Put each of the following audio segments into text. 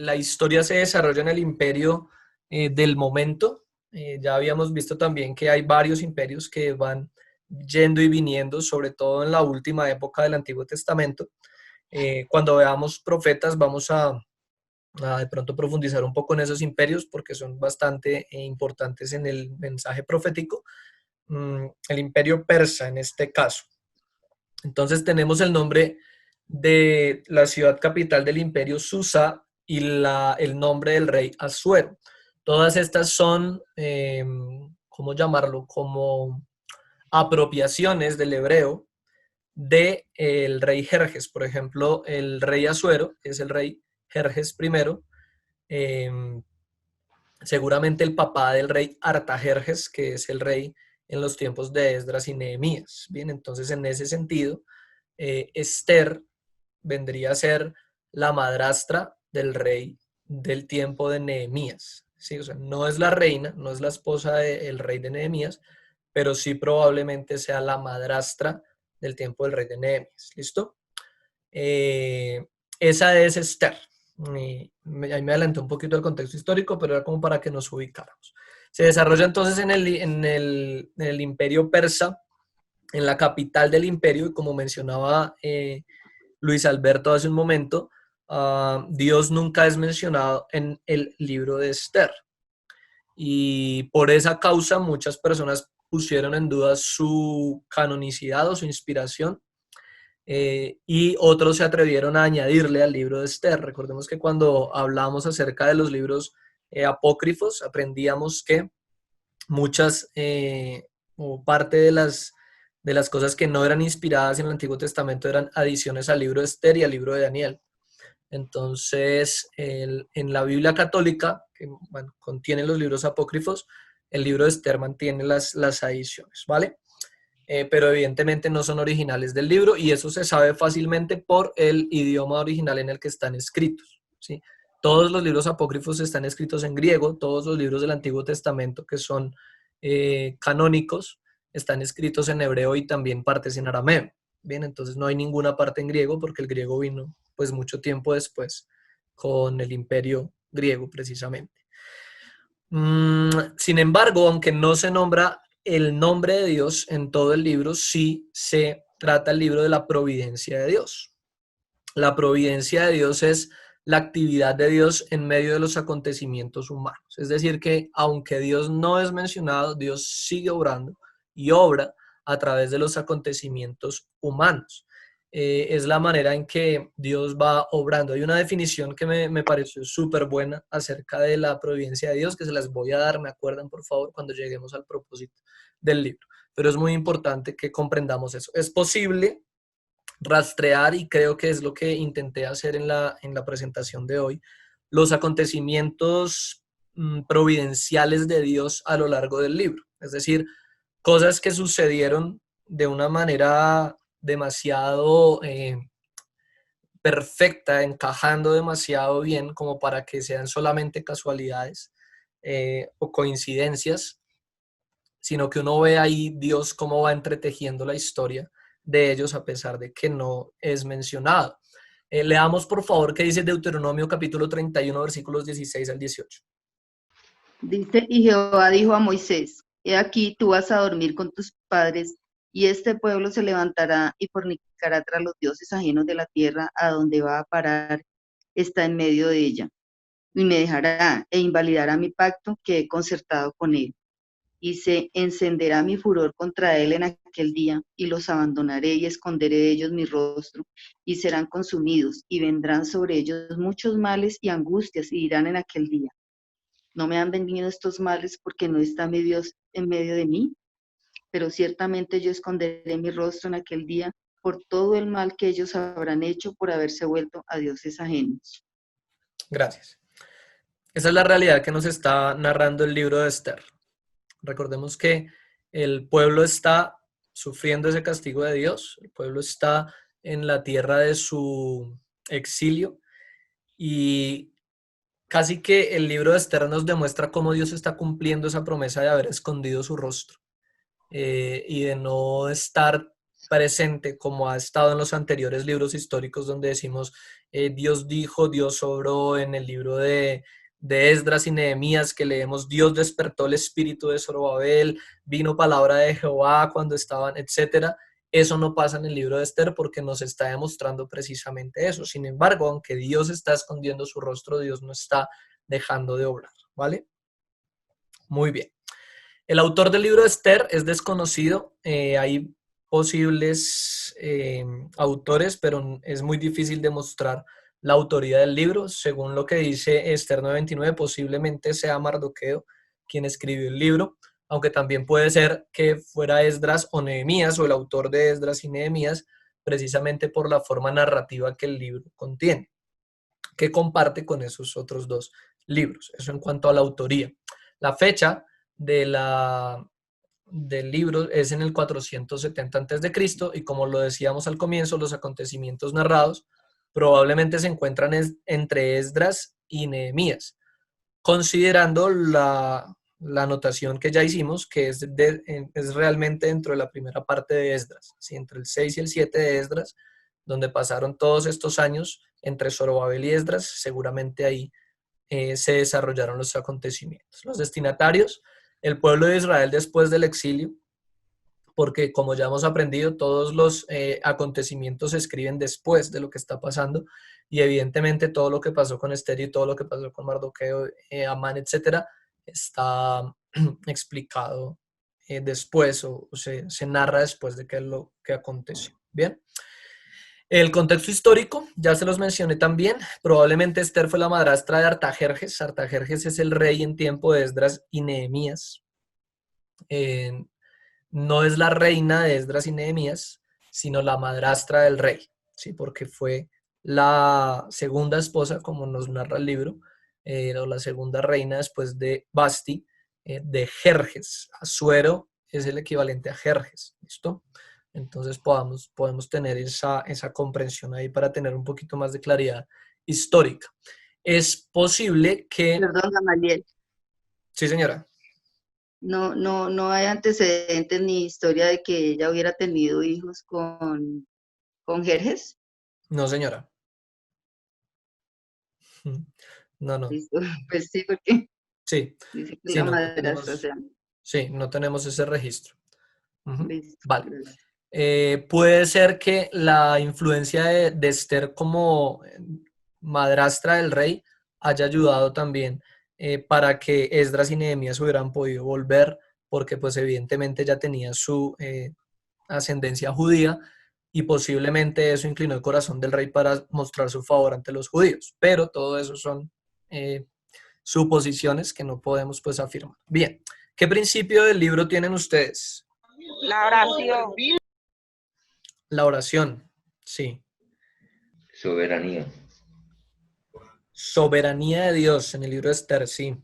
la historia se desarrolla en el imperio del momento. Ya habíamos visto también que hay varios imperios que van yendo y viniendo, sobre todo en la última época del Antiguo Testamento. Cuando veamos profetas vamos a de pronto profundizar un poco en esos imperios porque son bastante importantes en el mensaje profético. El imperio persa en este caso. Entonces tenemos el nombre de la ciudad capital del imperio Susa y el nombre del rey Asuero. Todas estas son, ¿cómo llamarlo? Como apropiaciones del hebreo del rey Jerjes. Por ejemplo, el rey Asuero es el rey Jerjes I, seguramente el papá del rey Artajerjes, que es el rey en los tiempos de Esdras y Nehemías. Bien, entonces en ese sentido, Esther vendría a ser la madrastra del rey del tiempo de Nehemías. ¿Sí? O sea, no es la reina, no es la esposa del rey de Nehemías, pero sí probablemente sea la madrastra del tiempo del rey de Nehemías. ¿Listo? Eh, Esa es Esther. Ahí me adelanté un poquito del contexto histórico, pero era como para que nos ubicáramos. Se desarrolla entonces en el imperio persa, en la capital del imperio, y como mencionaba Luis Alberto hace un momento, Dios nunca es mencionado en el libro de Esther. Y por esa causa muchas personas pusieron en duda su canonicidad o su inspiración, y otros se atrevieron a añadirle al libro de Esther. Recordemos que cuando hablamos acerca de los libros apócrifos, aprendíamos que muchas o parte de las cosas que no eran inspiradas en el Antiguo Testamento eran adiciones al libro de Esther y al libro de Daniel. Entonces, en la Biblia católica, que bueno, contiene los libros apócrifos, el libro de Esther mantiene las adiciones, ¿vale? Pero evidentemente no son originales del libro y eso se sabe fácilmente por el idioma original en el que están escritos, ¿sí? Todos los libros apócrifos están escritos en griego, todos los libros del Antiguo Testamento que son canónicos están escritos en hebreo y también partes en arameo. Bien, entonces no hay ninguna parte en griego porque el griego vino pues mucho tiempo después con el imperio griego precisamente. Sin embargo, aunque no se nombra el nombre de Dios en todo el libro, sí se trata el libro de la providencia de Dios. La providencia de Dios es la actividad de Dios en medio de los acontecimientos humanos. Es decir, que aunque Dios no es mencionado, Dios sigue obrando y obra a través de los acontecimientos humanos. Es la manera en que Dios va obrando. Hay una definición que me pareció súper buena acerca de la providencia de Dios, que se las voy a dar, me acuerdan por favor, cuando lleguemos al propósito del libro. Pero es muy importante que comprendamos eso. Es posible rastrear, y creo que es lo que intenté hacer en la presentación de hoy, los acontecimientos providenciales de Dios a lo largo del libro. Es decir, cosas que sucedieron de una manera demasiado perfecta, encajando demasiado bien como para que sean solamente casualidades o coincidencias, sino que uno ve ahí Dios cómo va entretejiendo la historia de ellos a pesar de que no es mencionado. Leamos por favor qué dice Deuteronomio capítulo 31 versículos 16 al 18. Dice, y Jehová dijo a Moisés, he aquí tú vas a dormir con tus padres, y este pueblo se levantará y fornicará tras los dioses ajenos de la tierra, a donde va a parar, está en medio de ella. Y me dejará e invalidará mi pacto que he concertado con él. Y se encenderá mi furor contra él en aquel día, y los abandonaré y esconderé de ellos mi rostro, y serán consumidos, y vendrán sobre ellos muchos males y angustias, y dirán en aquel día, no me han venido estos males porque no está mi Dios en medio de mí, pero ciertamente yo esconderé mi rostro en aquel día por todo el mal que ellos habrán hecho por haberse vuelto a dioses ajenos. Gracias. Esa es la realidad que nos está narrando el libro de Esther. Recordemos que el pueblo está sufriendo ese castigo de Dios, el pueblo está en la tierra de su exilio y casi que el libro de Esther nos demuestra cómo Dios está cumpliendo esa promesa de haber escondido su rostro y de no estar presente como ha estado en los anteriores libros históricos donde decimos Dios dijo, Dios obró en el libro de Esdras y Nehemías, que leemos Dios despertó el espíritu de Zorobabel, vino palabra de Jehová cuando estaban, etcétera. Eso no pasa en el libro de Esther porque nos está demostrando precisamente eso. Sin embargo, aunque Dios está escondiendo su rostro, Dios no está dejando de obrar, ¿vale? Muy bien. El autor del libro de Esther es desconocido. Hay posibles autores, pero es muy difícil demostrar la autoría del libro. Según lo que dice Esther 9:29, posiblemente sea Mardoqueo quien escribió el libro, aunque también puede ser que fuera Esdras o Nehemías o el autor de Esdras y Nehemías, precisamente por la forma narrativa que el libro contiene, que comparte con esos otros dos libros. Eso en cuanto a la autoría. La fecha del libro es en el 470 a.C. y como lo decíamos al comienzo, los acontecimientos narrados probablemente se encuentran entre Esdras y Nehemías, considerando la anotación que ya hicimos, que es realmente dentro de la primera parte de Esdras, ¿sí? Entre el 6 y el 7 de Esdras, donde pasaron todos estos años entre Zorobabel y Esdras, seguramente ahí se desarrollaron los acontecimientos. Los destinatarios, el pueblo de Israel después del exilio, porque como ya hemos aprendido, todos los acontecimientos se escriben después de lo que está pasando, y evidentemente todo lo que pasó con Esther y todo lo que pasó con Mardoqueo, Amán, etcétera, está explicado después o se narra después de que lo que aconteció. Bien. El contexto histórico, ya se los mencioné también, probablemente Esther fue la madrastra de Artajerjes. Artajerjes es el rey en tiempo de Esdras y Nehemías. No es la reina de Esdras y Nehemías, sino la madrastra del rey, ¿sí? Porque fue la segunda esposa, como nos narra el libro, o la segunda reina después de Basti, de Jerjes. Asuero es el equivalente a Jerjes, ¿listo? Entonces podemos tener esa comprensión ahí para tener un poquito más de claridad histórica. Es posible que... Perdón, Gamaliel. Sí, señora. No hay antecedentes ni historia de que ella hubiera tenido hijos con Jerjes. No, señora. No, no. Listo. Pues sí, porque Sí, dice que sí, la no madrastra, o tenemos, sea, sí, no tenemos ese registro. listo. Vale. Gracias. Puede ser que la influencia de Esther como madrastra del rey haya ayudado también para que Esdras y Nehemías hubieran podido volver, porque pues evidentemente ya tenía su ascendencia judía y posiblemente eso inclinó el corazón del rey para mostrar su favor ante los judíos. Pero todo eso son suposiciones que no podemos pues afirmar. Bien, ¿qué principio del libro tienen ustedes? La oración. La oración, sí. Soberanía. Soberanía de Dios en el libro de Esther, sí.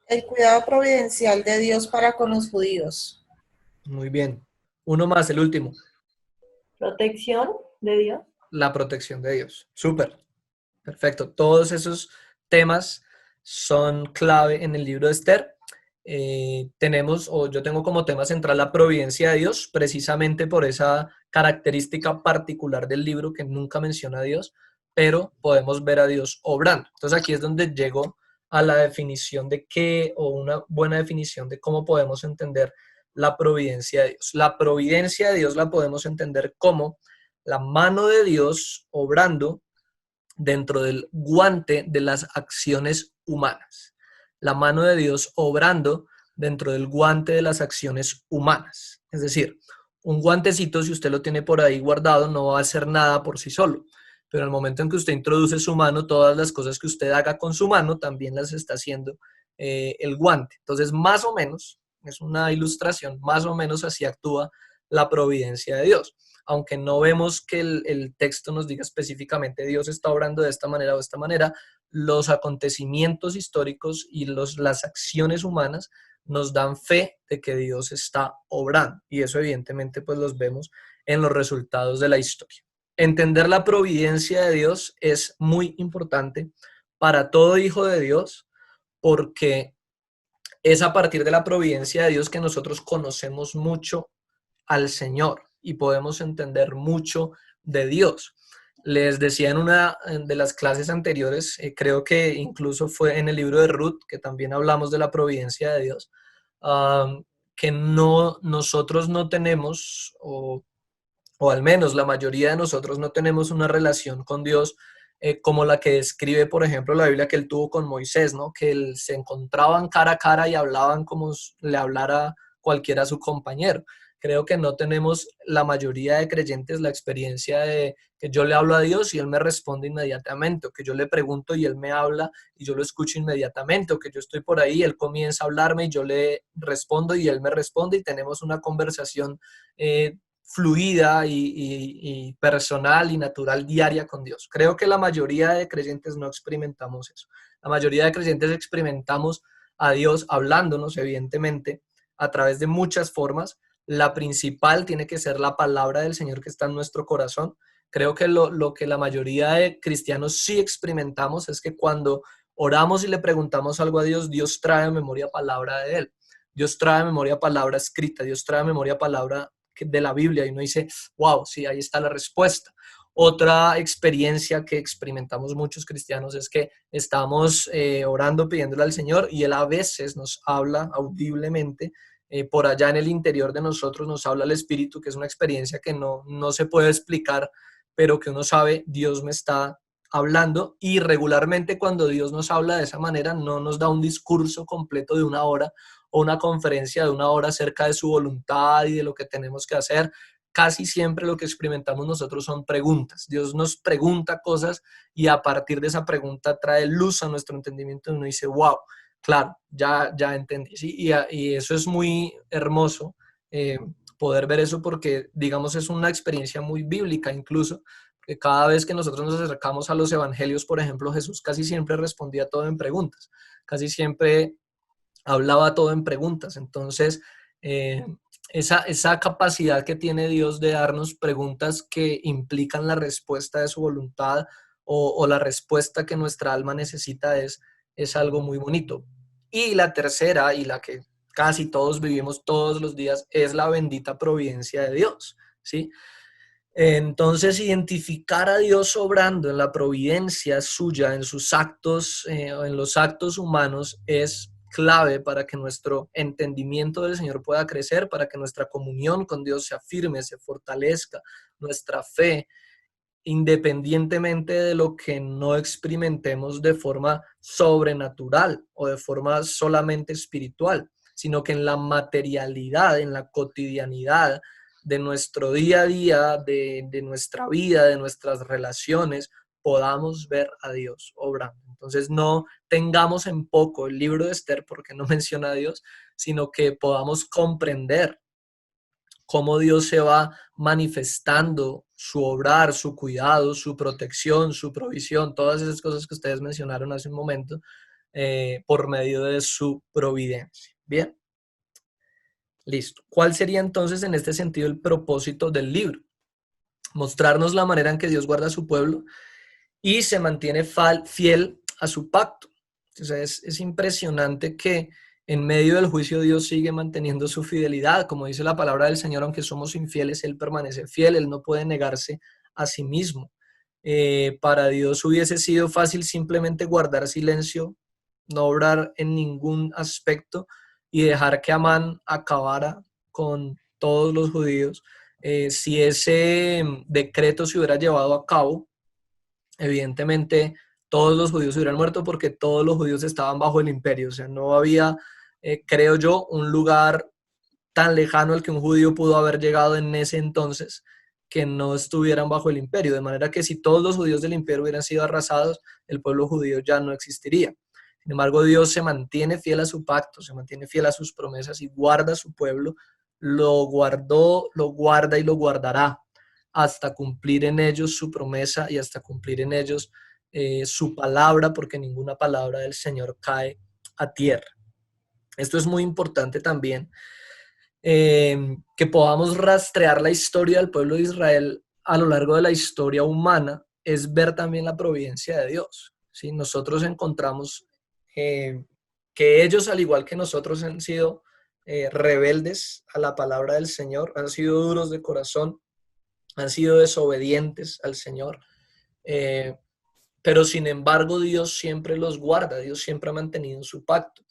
El cuidado providencial de Dios para con los judíos. Muy bien. Uno más, el último. Protección de Dios. La protección de Dios. Súper. Perfecto. Todos esos temas son clave en el libro de Esther. Yo tengo como tema central la providencia de Dios, precisamente por esa característica particular del libro que nunca menciona a Dios, pero podemos ver a Dios obrando. Entonces aquí es donde llego a la definición de qué, o una buena definición de cómo podemos entender la providencia de Dios. La providencia de Dios la podemos entender como la mano de Dios obrando dentro del guante de las acciones humanas. La mano de Dios obrando dentro del guante de las acciones humanas. Es decir, un guantecito, si usted lo tiene por ahí guardado, no va a hacer nada por sí solo. Pero en el momento en que usted introduce su mano, todas las cosas que usted haga con su mano también las está haciendo el guante. Entonces, más o menos, es una ilustración, más o menos así actúa la providencia de Dios. Aunque no vemos que el texto nos diga específicamente Dios está obrando de esta manera o de esta manera, los acontecimientos históricos y las acciones humanas nos dan fe de que Dios está obrando. Y eso evidentemente pues los vemos en los resultados de la historia. Entender la providencia de Dios es muy importante para todo hijo de Dios, porque es a partir de la providencia de Dios que nosotros conocemos mucho al Señor. y podemos entender mucho de Dios. Les decía en una de las clases anteriores, creo que incluso fue en el libro de Ruth, que también hablamos de la providencia de Dios, que nosotros no tenemos, o al menos la mayoría de nosotros no tenemos una relación con Dios como la que describe, por ejemplo, la Biblia que él tuvo con Moisés, ¿no? Que él, se encontraban cara a cara y hablaban como le hablara cualquiera a su compañero. Creo que no tenemos la mayoría de creyentes la experiencia de que yo le hablo a Dios y él me responde inmediatamente, o que yo le pregunto y él me habla y yo lo escucho inmediatamente, o que yo estoy por ahí, él comienza a hablarme y yo le respondo y él me responde y tenemos una conversación fluida y personal y natural diaria con Dios. Creo que la mayoría de creyentes no experimentamos eso. La mayoría de creyentes experimentamos a Dios hablándonos, evidentemente, a través de muchas formas. La principal tiene que ser la palabra del Señor que está en nuestro corazón. Creo que lo que la mayoría de cristianos sí experimentamos es que cuando oramos y le preguntamos algo a Dios, Dios trae a memoria palabra de Él. Dios trae a memoria palabra escrita, Dios trae a memoria palabra de la Biblia y uno dice, wow, sí, ahí está la respuesta. Otra experiencia que experimentamos muchos cristianos es que estamos orando, pidiéndole al Señor y Él a veces nos habla audiblemente. Por allá en el interior de nosotros nos habla el Espíritu, que es una experiencia que no se puede explicar, pero que uno sabe, Dios me está hablando, y regularmente cuando Dios nos habla de esa manera no nos da un discurso completo de una hora o una conferencia de una hora acerca de su voluntad y de lo que tenemos que hacer. Casi siempre lo que experimentamos nosotros son preguntas. Dios nos pregunta cosas y a partir de esa pregunta trae luz a nuestro entendimiento y uno dice, wow, claro, ya entendí. Sí, y eso es muy hermoso, poder ver eso, porque, digamos, es una experiencia muy bíblica incluso, que cada vez que nosotros nos acercamos a los evangelios, por ejemplo, Jesús casi siempre respondía todo en preguntas, casi siempre hablaba todo en preguntas. Entonces, eh, esa capacidad que tiene Dios de darnos preguntas que implican la respuesta de su voluntad o la respuesta que nuestra alma necesita es algo muy bonito. Y la tercera, y la que casi todos vivimos todos los días, es la bendita providencia de Dios, ¿sí? Entonces, identificar a Dios obrando en la providencia suya, en sus actos, en los actos humanos, es clave para que nuestro entendimiento del Señor pueda crecer, para que nuestra comunión con Dios se afirme, se fortalezca, nuestra fe, independientemente de lo que no experimentemos de forma sobrenatural o de forma solamente espiritual, sino que en la materialidad, en la cotidianidad de nuestro día a día, de nuestra vida, de nuestras relaciones, podamos ver a Dios obrando. Entonces no tengamos en poco el libro de Esther porque no menciona a Dios, sino que podamos comprender cómo Dios se va manifestando, su obrar, su cuidado, su protección, su provisión, todas esas cosas que ustedes mencionaron hace un momento, por medio de su providencia. Bien, listo. ¿Cuál sería entonces en este sentido el propósito del libro? Mostrarnos la manera en que Dios guarda a su pueblo y se mantiene fiel a su pacto. Entonces es impresionante que en medio del juicio Dios sigue manteniendo su fidelidad. Como dice la palabra del Señor, aunque somos infieles, Él permanece fiel, Él no puede negarse a sí mismo. Para Dios hubiese sido fácil simplemente guardar silencio, no obrar en ningún aspecto y dejar que Amán acabara con todos los judíos. Si ese decreto se hubiera llevado a cabo, evidentemente todos los judíos hubieran muerto porque todos los judíos estaban bajo el imperio. O sea, no había, creo yo, un lugar tan lejano al que un judío pudo haber llegado en ese entonces que no estuvieran bajo el imperio. De manera que si todos los judíos del imperio hubieran sido arrasados, el pueblo judío ya no existiría. Sin embargo, Dios se mantiene fiel a su pacto, se mantiene fiel a sus promesas y guarda a su pueblo. Lo guardó, lo guarda y lo guardará hasta cumplir en ellos su promesa y hasta cumplir en ellos su palabra, porque ninguna palabra del Señor cae a tierra. Esto es muy importante también, que podamos rastrear la historia del pueblo de Israel a lo largo de la historia humana, es ver también la providencia de Dios, ¿sí? Nosotros encontramos que ellos, al igual que nosotros, han sido rebeldes a la palabra del Señor, han sido duros de corazón, han sido desobedientes al Señor, pero sin embargo Dios siempre los guarda, Dios siempre ha mantenido su pacto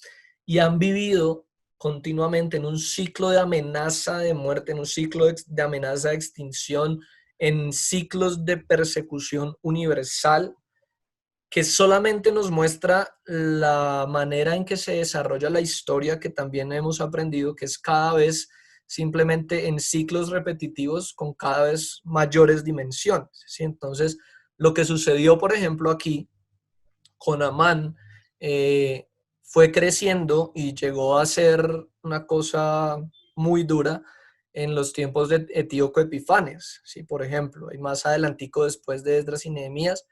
y han vivido continuamente en un ciclo de amenaza de muerte, en un ciclo de amenaza de extinción, en ciclos de persecución universal, que solamente nos muestra la manera en que se desarrolla la historia, que también hemos aprendido que es cada vez simplemente en ciclos repetitivos con cada vez mayores dimensiones, ¿sí? Entonces, lo que sucedió, por ejemplo, aquí con Amán, fue creciendo y llegó a ser una cosa muy dura en los tiempos de Etíoco Epifanes, ¿sí? Por ejemplo, y más adelantico después de Esdras y Nehemías,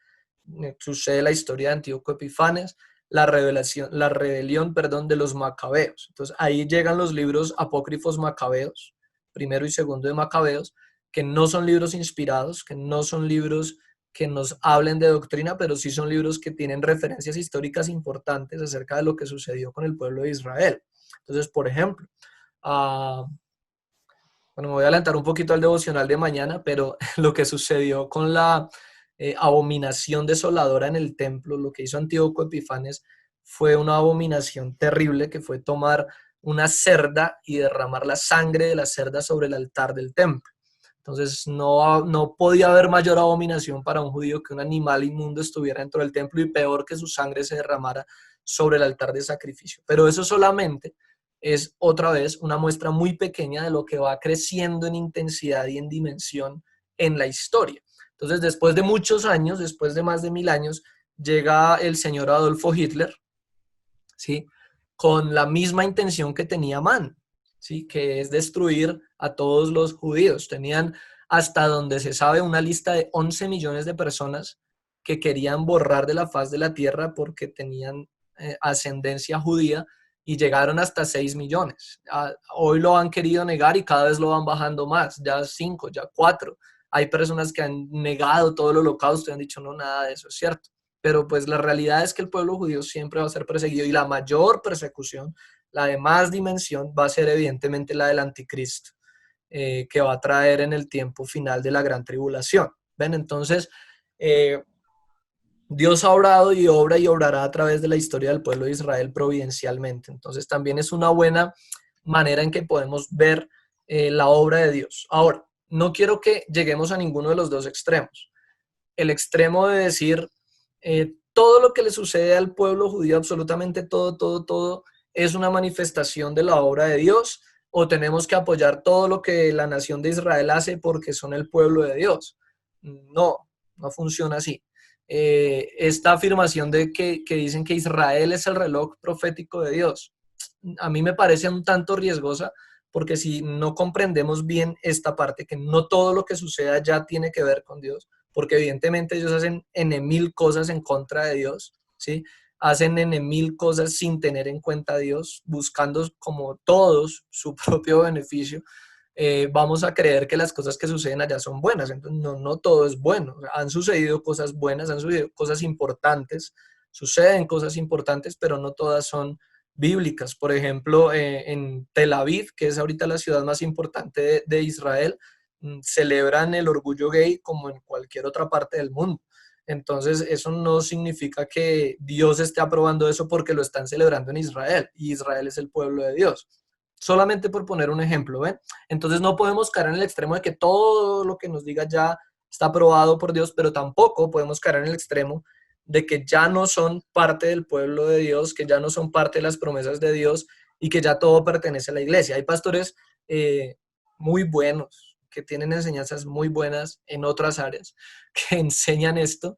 sucede la historia de Antíoco Epifanes, la rebelión, perdón, de los macabeos. Entonces ahí llegan los libros apócrifos macabeos, primero y segundo de Macabeos, que no son libros inspirados, que no son libros que nos hablen de doctrina, pero sí son libros que tienen referencias históricas importantes acerca de lo que sucedió con el pueblo de Israel. Entonces, por ejemplo, bueno, me voy a adelantar un poquito al devocional de mañana, pero lo que sucedió con la abominación desoladora en el templo, lo que hizo Antíoco Epifanes fue una abominación terrible, que fue tomar una cerda y derramar la sangre de la cerda sobre el altar del templo. Entonces no podía haber mayor abominación para un judío que un animal inmundo estuviera dentro del templo y peor que su sangre se derramara sobre el altar de sacrificio. Pero eso solamente es otra vez una muestra muy pequeña de lo que va creciendo en intensidad y en dimensión en la historia. Entonces, después de muchos años, después de más de 1000 años, llega el señor Adolfo Hitler, ¿sí? Con la misma intención que tenía Mann, ¿sí? Que es destruir a todos los judíos. Tenían, hasta donde se sabe, una lista de 11 millones de personas que querían borrar de la faz de la tierra porque tenían ascendencia judía, y llegaron hasta 6 millones. Hoy lo han querido negar y cada vez lo van bajando más, ya 5, ya 4. Hay personas que han negado todo el holocausto y han dicho, no, nada de eso es cierto. Pero pues la realidad es que el pueblo judío siempre va a ser perseguido, y la mayor persecución, la de más dimensión, va a ser evidentemente la del anticristo, que va a traer en el tiempo final de la gran tribulación. ¿Ven? Entonces, Dios ha obrado y obra y obrará a través de la historia del pueblo de Israel providencialmente. Entonces también es una buena manera en que podemos ver la obra de Dios. Ahora, no quiero que lleguemos a ninguno de los dos extremos. El extremo de decir todo lo que le sucede al pueblo judío, absolutamente todo, es una manifestación de la obra de Dios, o tenemos que apoyar todo lo que la nación de Israel hace porque son el pueblo de Dios. No funciona así. Esta afirmación de que dicen que Israel es el reloj profético de Dios, a mí me parece un tanto riesgosa, porque si no comprendemos bien esta parte, que no todo lo que suceda ya tiene que ver con Dios, porque evidentemente ellos hacen N mil cosas en contra de Dios, ¿sí? Hacen N mil cosas sin tener en cuenta a Dios, buscando como todos su propio beneficio. Vamos a creer que las cosas que suceden allá son buenas. Entonces, no todo es bueno. Han sucedido cosas buenas, han sucedido cosas importantes, suceden cosas importantes, pero no todas son bíblicas. Por ejemplo, en Tel Aviv, que es ahorita la ciudad más importante de Israel, celebran el orgullo gay como en cualquier otra parte del mundo. Entonces, eso no significa que Dios esté aprobando eso porque lo están celebrando en Israel, y Israel es el pueblo de Dios. Solamente por poner un ejemplo, ¿ven? Entonces no podemos caer en el extremo de que todo lo que nos diga ya está aprobado por Dios, pero tampoco podemos caer en el extremo de que ya no son parte del pueblo de Dios, que ya no son parte de las promesas de Dios y que ya todo pertenece a la iglesia. Hay pastores muy buenos, que tienen enseñanzas muy buenas en otras áreas, que enseñan esto.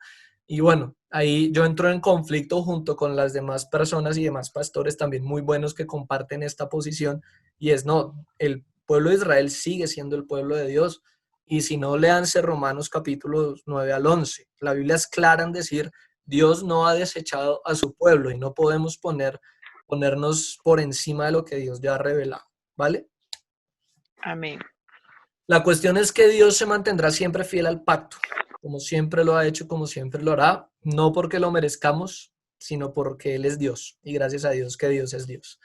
Y bueno, ahí yo entro en conflicto junto con las demás personas y demás pastores también muy buenos que comparten esta posición, y es no, el pueblo de Israel sigue siendo el pueblo de Dios. Y si no, léanse Romanos capítulos 9 al 11. La Biblia es clara en decir, Dios no ha desechado a su pueblo y no podemos ponernos por encima de lo que Dios ya ha revelado, ¿vale? Amén. La cuestión es que Dios se mantendrá siempre fiel al pacto, como siempre lo ha hecho, como siempre lo hará, no porque lo merezcamos, sino porque Él es Dios, y gracias a Dios que Dios es Dios.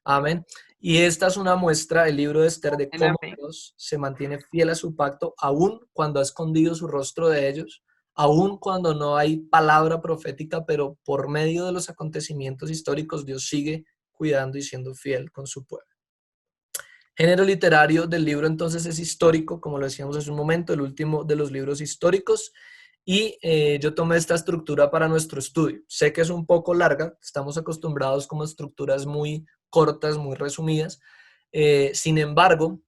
Amén. Y esta es una muestra, el libro de Esther, de cómo Amén. Dios se mantiene fiel a su pacto, aun cuando ha escondido su rostro de ellos, aun cuando no hay palabra profética, pero por medio de los acontecimientos históricos, Dios sigue cuidando y siendo fiel con su pueblo. Género literario del libro entonces es histórico, como lo decíamos hace un momento, el último de los libros históricos. Y yo tomé esta estructura para nuestro estudio. Sé que es un poco larga, estamos acostumbrados como a estructuras muy cortas, muy resumidas. Sin embargo,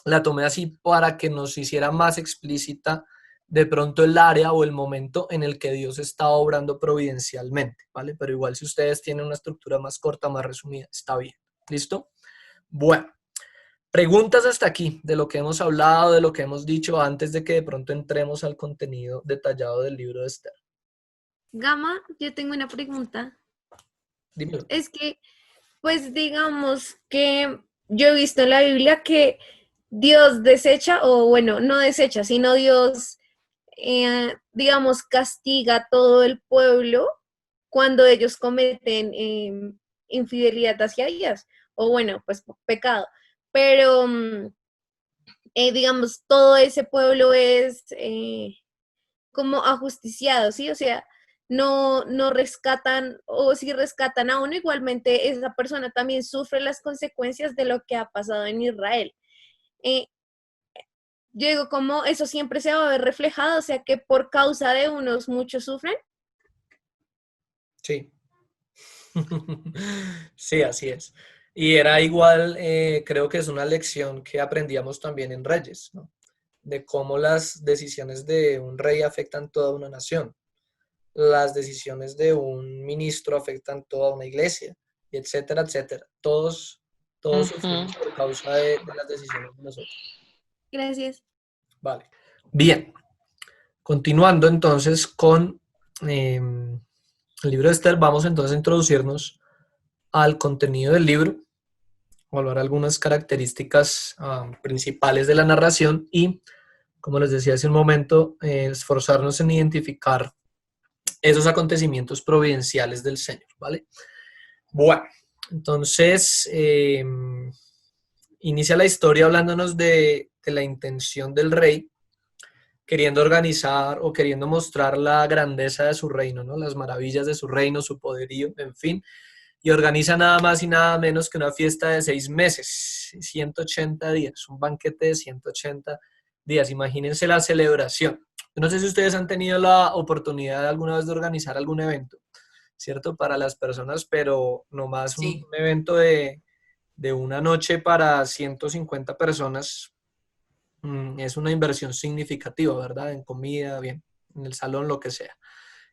la tomé así para que nos hiciera más explícita de pronto el área o el momento en el que Dios está obrando providencialmente, ¿vale? Pero igual si ustedes tienen una estructura más corta, más resumida, está bien. ¿Listo? Bueno. Preguntas hasta aquí de lo que hemos hablado, de lo que hemos dicho antes de que de pronto entremos al contenido detallado del libro de Esther. Gama, yo tengo una pregunta. Dímelo. Es que, pues digamos que yo he visto en la Biblia que Dios desecha, o bueno, no desecha, sino Dios, digamos, castiga a todo el pueblo cuando ellos cometen infidelidad hacia ellas, o bueno, pues pecado. Pero, digamos, todo ese pueblo es como ajusticiado, ¿sí? O sea, no rescatan, o si rescatan a uno, igualmente esa persona también sufre las consecuencias de lo que ha pasado en Israel. Eh, yo digo, como eso siempre se va a ver reflejado, o sea, que por causa de unos muchos sufren. Sí. Sí, así es. Y era igual, creo que es una lección que aprendíamos también en Reyes, ¿no? De cómo las decisiones de un rey afectan toda una nación. Las decisiones de un ministro afectan toda una iglesia, y etcétera, etcétera. Todos sufrimos por causa de las decisiones de nosotros. Gracias. Vale. Bien. Continuando entonces con el libro de Esther, vamos entonces a introducirnos al contenido del libro, evaluar algunas características principales de la narración y, como les decía hace un momento, esforzarnos en identificar esos acontecimientos providenciales del Señor, ¿vale? Bueno, entonces inicia la historia hablándonos de la intención del rey, queriendo organizar o queriendo mostrar la grandeza de su reino, ¿no? Las maravillas de su reino, su poderío, en fin, y organiza nada más y nada menos que una fiesta de 6 meses, 180 días, un banquete de 180 días. Imagínense la celebración. No sé si ustedes han tenido la oportunidad alguna vez de organizar algún evento, ¿cierto? Para las personas, pero nomás Sí. un evento de una noche para 150 personas es una inversión significativa, ¿verdad? En comida, bien, en el salón, lo que sea.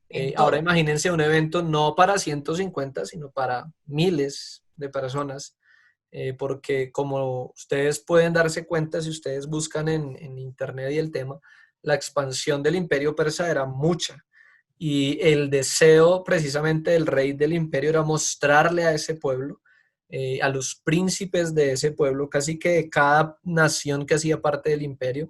En Ahora todo. imagínense un evento no para 150, sino para miles de personas, porque como ustedes pueden darse cuenta si ustedes buscan en internet y el tema, la expansión del imperio persa era mucha y el deseo precisamente del rey del imperio era mostrarle a ese pueblo, a los príncipes de ese pueblo, casi que de cada nación que hacía parte del imperio,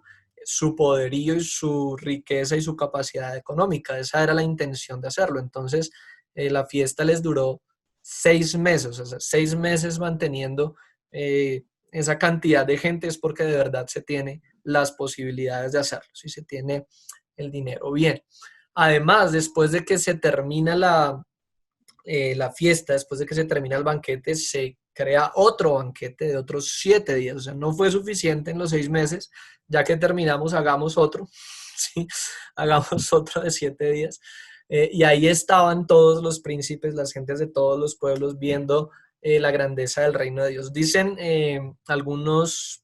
su poderío y su riqueza y su capacidad económica. Esa era la intención de hacerlo. Entonces, la fiesta les duró 6 meses, o sea, 6 meses manteniendo esa cantidad de gente es porque de verdad se tiene las posibilidades de hacerlo, si se tiene el dinero bien. Además, después de que se termina la fiesta, después de que se termina el banquete, se crea otro banquete de otros 7 días. O sea, no fue suficiente en los 6 meses, ya que terminamos, hagamos otro, ¿sí? Hagamos otro de 7 días. Y ahí estaban todos los príncipes, las gentes de todos los pueblos viendo la grandeza del reino de Dios. Dicen algunas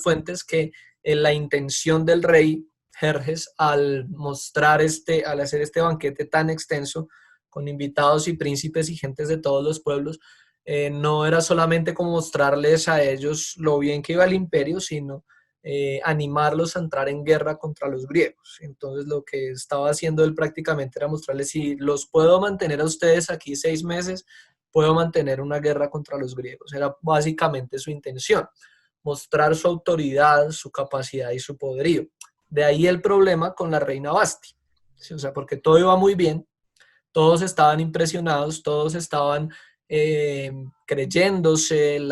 fuentes que la intención del rey Jerjes al al hacer este banquete tan extenso, con invitados y príncipes y gentes de todos los pueblos, no era solamente como mostrarles a ellos lo bien que iba el imperio, sino animarlos a entrar en guerra contra los griegos. Entonces lo que estaba haciendo él prácticamente era mostrarles, si los puedo mantener a ustedes aquí 6 meses, puedo mantener una guerra contra los griegos. Era básicamente su intención, mostrar su autoridad, su capacidad y su poderío. De ahí el problema con la reina Basti, ¿sí? O sea, porque todo iba muy bien, todos estaban impresionados, todos estaban creyéndose el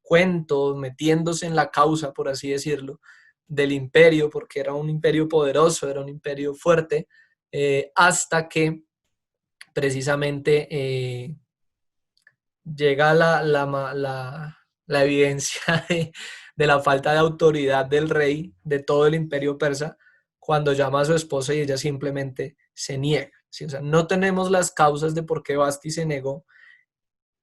cuento, metiéndose en la causa, por así decirlo, del imperio, porque era un imperio poderoso, era un imperio fuerte, hasta que precisamente llega la evidencia de la falta de autoridad del rey de todo el imperio persa cuando llama a su esposa y ella simplemente se niega. ¿Sí? O sea, no tenemos las causas de por qué Basti se negó.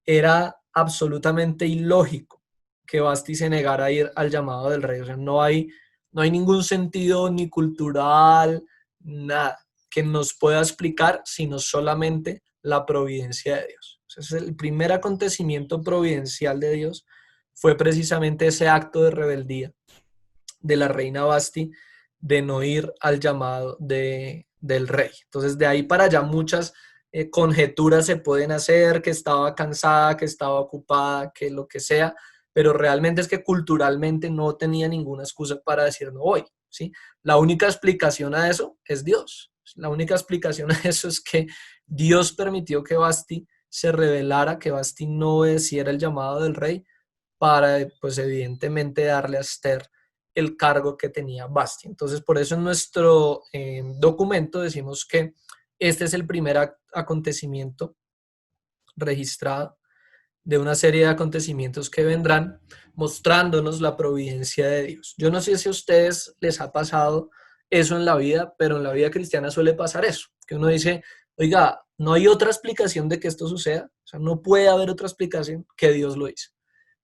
Era absolutamente ilógico que Basti se negara a ir al llamado del rey. O sea, no hay ningún sentido ni cultural, nada, que nos pueda explicar, sino solamente la providencia de Dios. O sea, el primer acontecimiento providencial de Dios fue precisamente ese acto de rebeldía de la reina Basti de no ir al llamado del rey. Entonces, de ahí para allá muchas conjeturas se pueden hacer, que estaba cansada, que estaba ocupada, que lo que sea, pero realmente es que culturalmente no tenía ninguna excusa para decir no voy, ¿sí? La única explicación a eso es Dios. La única explicación a eso es que Dios permitió que Basti se rebelara, que Basti no obedeciera el llamado del rey para, pues evidentemente, darle a Esther el cargo que tenía Basti. Entonces, por eso en nuestro documento decimos que este es el primer acontecimiento registrado de una serie de acontecimientos que vendrán mostrándonos la providencia de Dios. Yo no sé si a ustedes les ha pasado eso en la vida, pero en la vida cristiana suele pasar eso, que uno dice, oiga, no hay otra explicación de que esto suceda, o sea, no puede haber otra explicación que Dios lo hizo.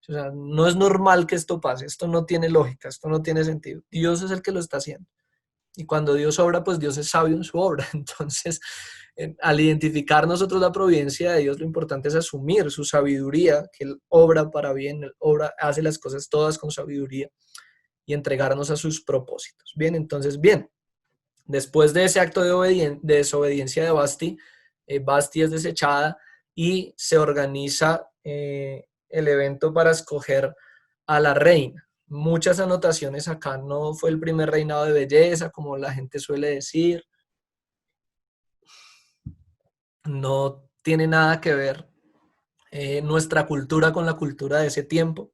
O sea, no es normal que esto pase, esto no tiene lógica, esto no tiene sentido. Dios es el que lo está haciendo. Y cuando Dios obra, pues Dios es sabio en su obra. Entonces, al identificar nosotros la providencia de Dios, lo importante es asumir su sabiduría, que Él obra para bien, Él hace las cosas todas con sabiduría y entregarnos a sus propósitos. Bien, entonces, bien, después de ese acto de desobediencia de Basti, Basti es desechada y se organiza el evento para escoger a la reina. Muchas anotaciones acá, no fue el primer reinado de belleza, como la gente suele decir. No tiene nada que ver nuestra cultura con la cultura de ese tiempo.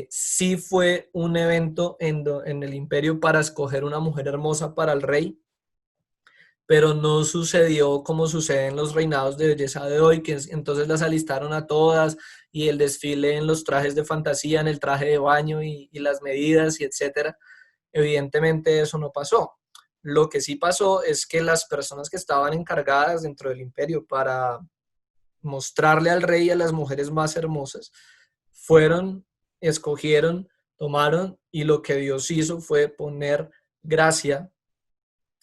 Sí fue un evento en el imperio para escoger una mujer hermosa para el rey, pero no sucedió como sucede en los reinados de belleza de hoy, que entonces las alistaron a todas y el desfile en los trajes de fantasía, en el traje de baño y las medidas y etcétera. Evidentemente eso no pasó. Lo que sí pasó es que las personas que estaban encargadas dentro del imperio para mostrarle al rey a las mujeres más hermosas fueron, escogieron, tomaron y lo que Dios hizo fue poner gracia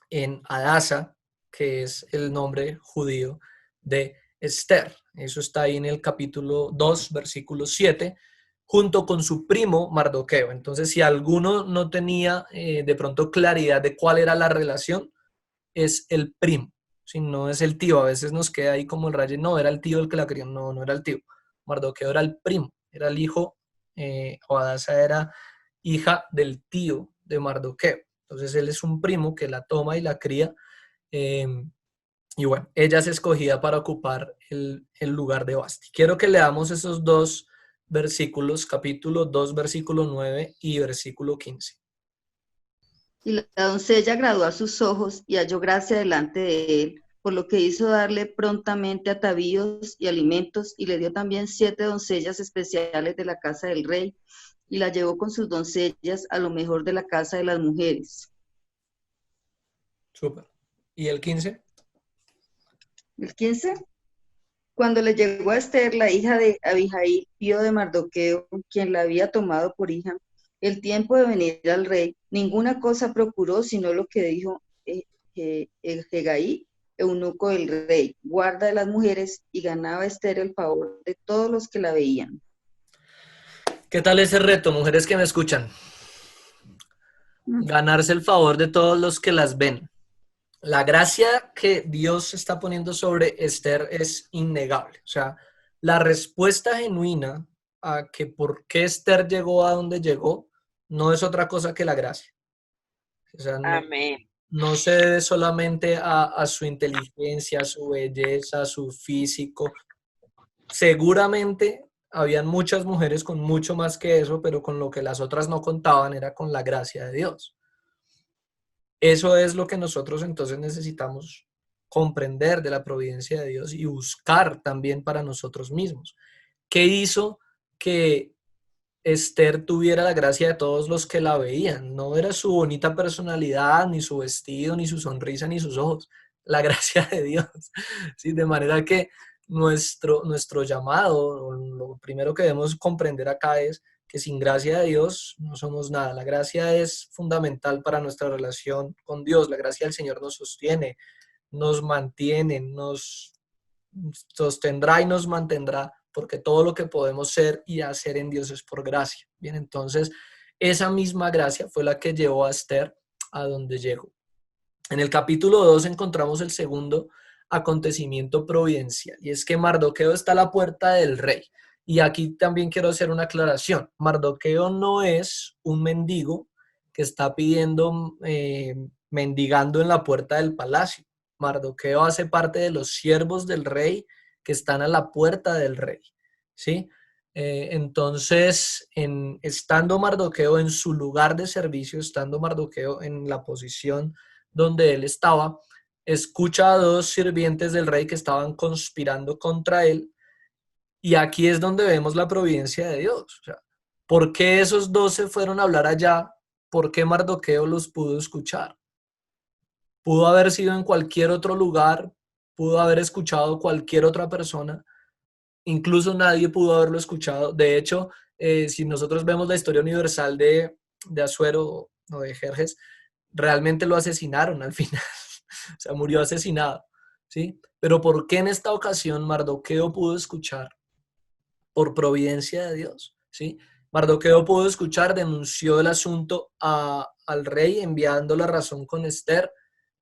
en Adasa, que es el nombre judío de Esther. Eso está ahí en el capítulo 2, versículo 7, junto con su primo Mardoqueo. Entonces, si alguno no tenía de pronto claridad de cuál era la relación, es el primo, si no es el tío. A veces nos queda ahí como el rayo, no, era el tío el que la crió. No, no era el tío. Mardoqueo era el primo, era el hijo, o Adasa era hija del tío de Mardoqueo. Entonces él es un primo que la toma y la cría. Y bueno, ella es escogida para ocupar el lugar de Basti. Quiero que leamos esos dos versículos, capítulo 2, versículo 9 y versículo 15. Y la doncella agradó a sus ojos y halló gracia delante de él, por lo que hizo darle prontamente atavíos y alimentos, y le dio también 7 doncellas especiales de la casa del rey, y la llevó con sus doncellas a lo mejor de la casa de las mujeres. Súper. ¿Y el 15? El 15. Cuando le llegó a Esther, la hija de Abihail, tío de Mardoqueo, quien la había tomado por hija, el tiempo de venir al rey, ninguna cosa procuró, sino lo que dijo el Hegai, eunuco del rey, guarda de las mujeres, y ganaba Esther el favor de todos los que la veían. ¿Qué tal ese reto, mujeres que me escuchan? Ganarse el favor de todos los que las ven. La gracia que Dios está poniendo sobre Esther es innegable. O sea, la respuesta genuina a que por qué Esther llegó a donde llegó no es otra cosa que la gracia. O sea, Amén. no se debe solamente a su inteligencia, a su belleza, a su físico. seguramente habían muchas mujeres con mucho más que eso, pero con lo que las otras no contaban era con la gracia de Dios. Eso es lo que nosotros entonces necesitamos comprender de la providencia de Dios y buscar también para nosotros mismos. ¿Qué hizo que Esther tuviera la gracia de todos los que la veían? No era su bonita personalidad, ni su vestido, ni su sonrisa, ni sus ojos. La gracia de Dios. ¿Sí? De manera que nuestro llamado, lo primero que debemos comprender acá es que sin gracia de Dios no somos nada. La gracia es fundamental para nuestra relación con Dios. La gracia del Señor nos sostiene, nos mantiene, nos sostendrá y nos mantendrá, porque todo lo que podemos ser y hacer en Dios es por gracia. Bien, entonces esa misma gracia fue la que llevó a Esther a donde llegó. En el capítulo 2 encontramos el segundo acontecimiento providencial, y es que Mardoqueo está a la puerta del rey. Y aquí también quiero hacer una aclaración. Mardoqueo no es un mendigo que está pidiendo, mendigando en la puerta del palacio. Mardoqueo hace parte de los siervos del rey que están a la puerta del rey, ¿sí? Entonces, estando Mardoqueo en su lugar de servicio, estando Mardoqueo en la posición donde él estaba, escucha a dos sirvientes del rey que estaban conspirando contra él, y aquí es donde vemos la providencia de Dios. O sea, ¿por qué esos dos se fueron a hablar allá? ¿Por qué Mardoqueo los pudo escuchar? Pudo haber sido en cualquier otro lugar, pudo haber escuchado cualquier otra persona, incluso nadie pudo haberlo escuchado. De hecho, si nosotros vemos la historia universal de Asuero o de Jerjes, realmente lo asesinaron al final. O sea, murió asesinado, ¿sí? Pero ¿por qué en esta ocasión Mardoqueo pudo escuchar? Por providencia de Dios, ¿sí? Mardoqueo pudo escuchar, denunció el asunto al rey, enviando la razón con Esther.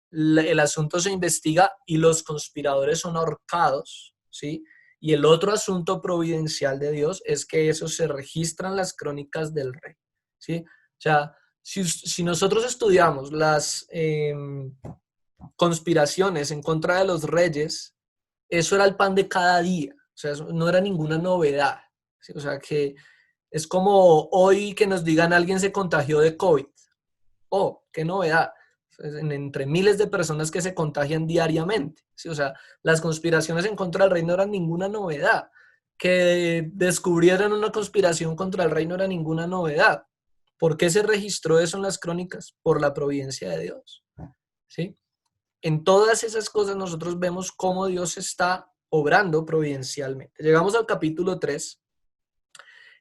El asunto se investiga y los conspiradores son ahorcados, ¿sí? Y el otro asunto providencial de Dios es que eso se registra en las crónicas del rey, ¿sí? O sea, si nosotros estudiamos las conspiraciones en contra de los reyes, eso era el pan de cada día. O sea, eso no era ninguna novedad, ¿sí? O sea, que es como hoy que nos digan alguien se contagió de COVID. Oh, qué novedad. Entre miles de personas que se contagian diariamente, ¿sí? O sea, las conspiraciones en contra del rey no eran ninguna novedad. Que descubrieran una conspiración contra el rey no era ninguna novedad. ¿Por qué se registró eso en las crónicas? Por la providencia de Dios, ¿sí? En todas esas cosas nosotros vemos cómo Dios está obrando providencialmente. Llegamos al capítulo 3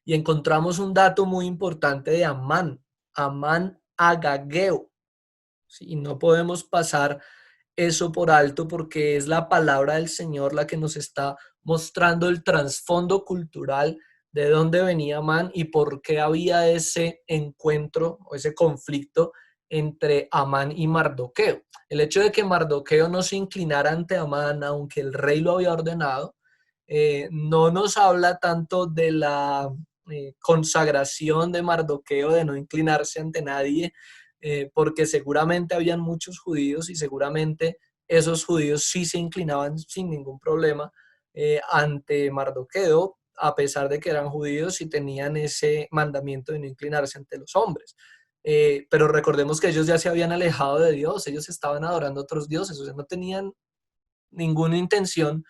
y encontramos un dato muy importante de Amán, Amán Agageo. ¿Sí? Y no podemos pasar eso por alto porque es la palabra del Señor la que nos está mostrando el trasfondo cultural de dónde venía Amán y por qué había ese encuentro o ese conflicto entre Amán y Mardoqueo. El hecho de que Mardoqueo no se inclinara ante Amán, aunque el rey lo había ordenado, no nos habla tanto de la consagración de Mardoqueo, de no inclinarse ante nadie, porque seguramente habían muchos judíos y seguramente esos judíos sí se inclinaban sin ningún problema ante Mardoqueo, a pesar de que eran judíos y tenían ese mandamiento de no inclinarse ante los hombres. Pero recordemos que ellos ya se habían alejado de Dios, ellos estaban adorando a otros dioses, o sea, no tenían ninguna intención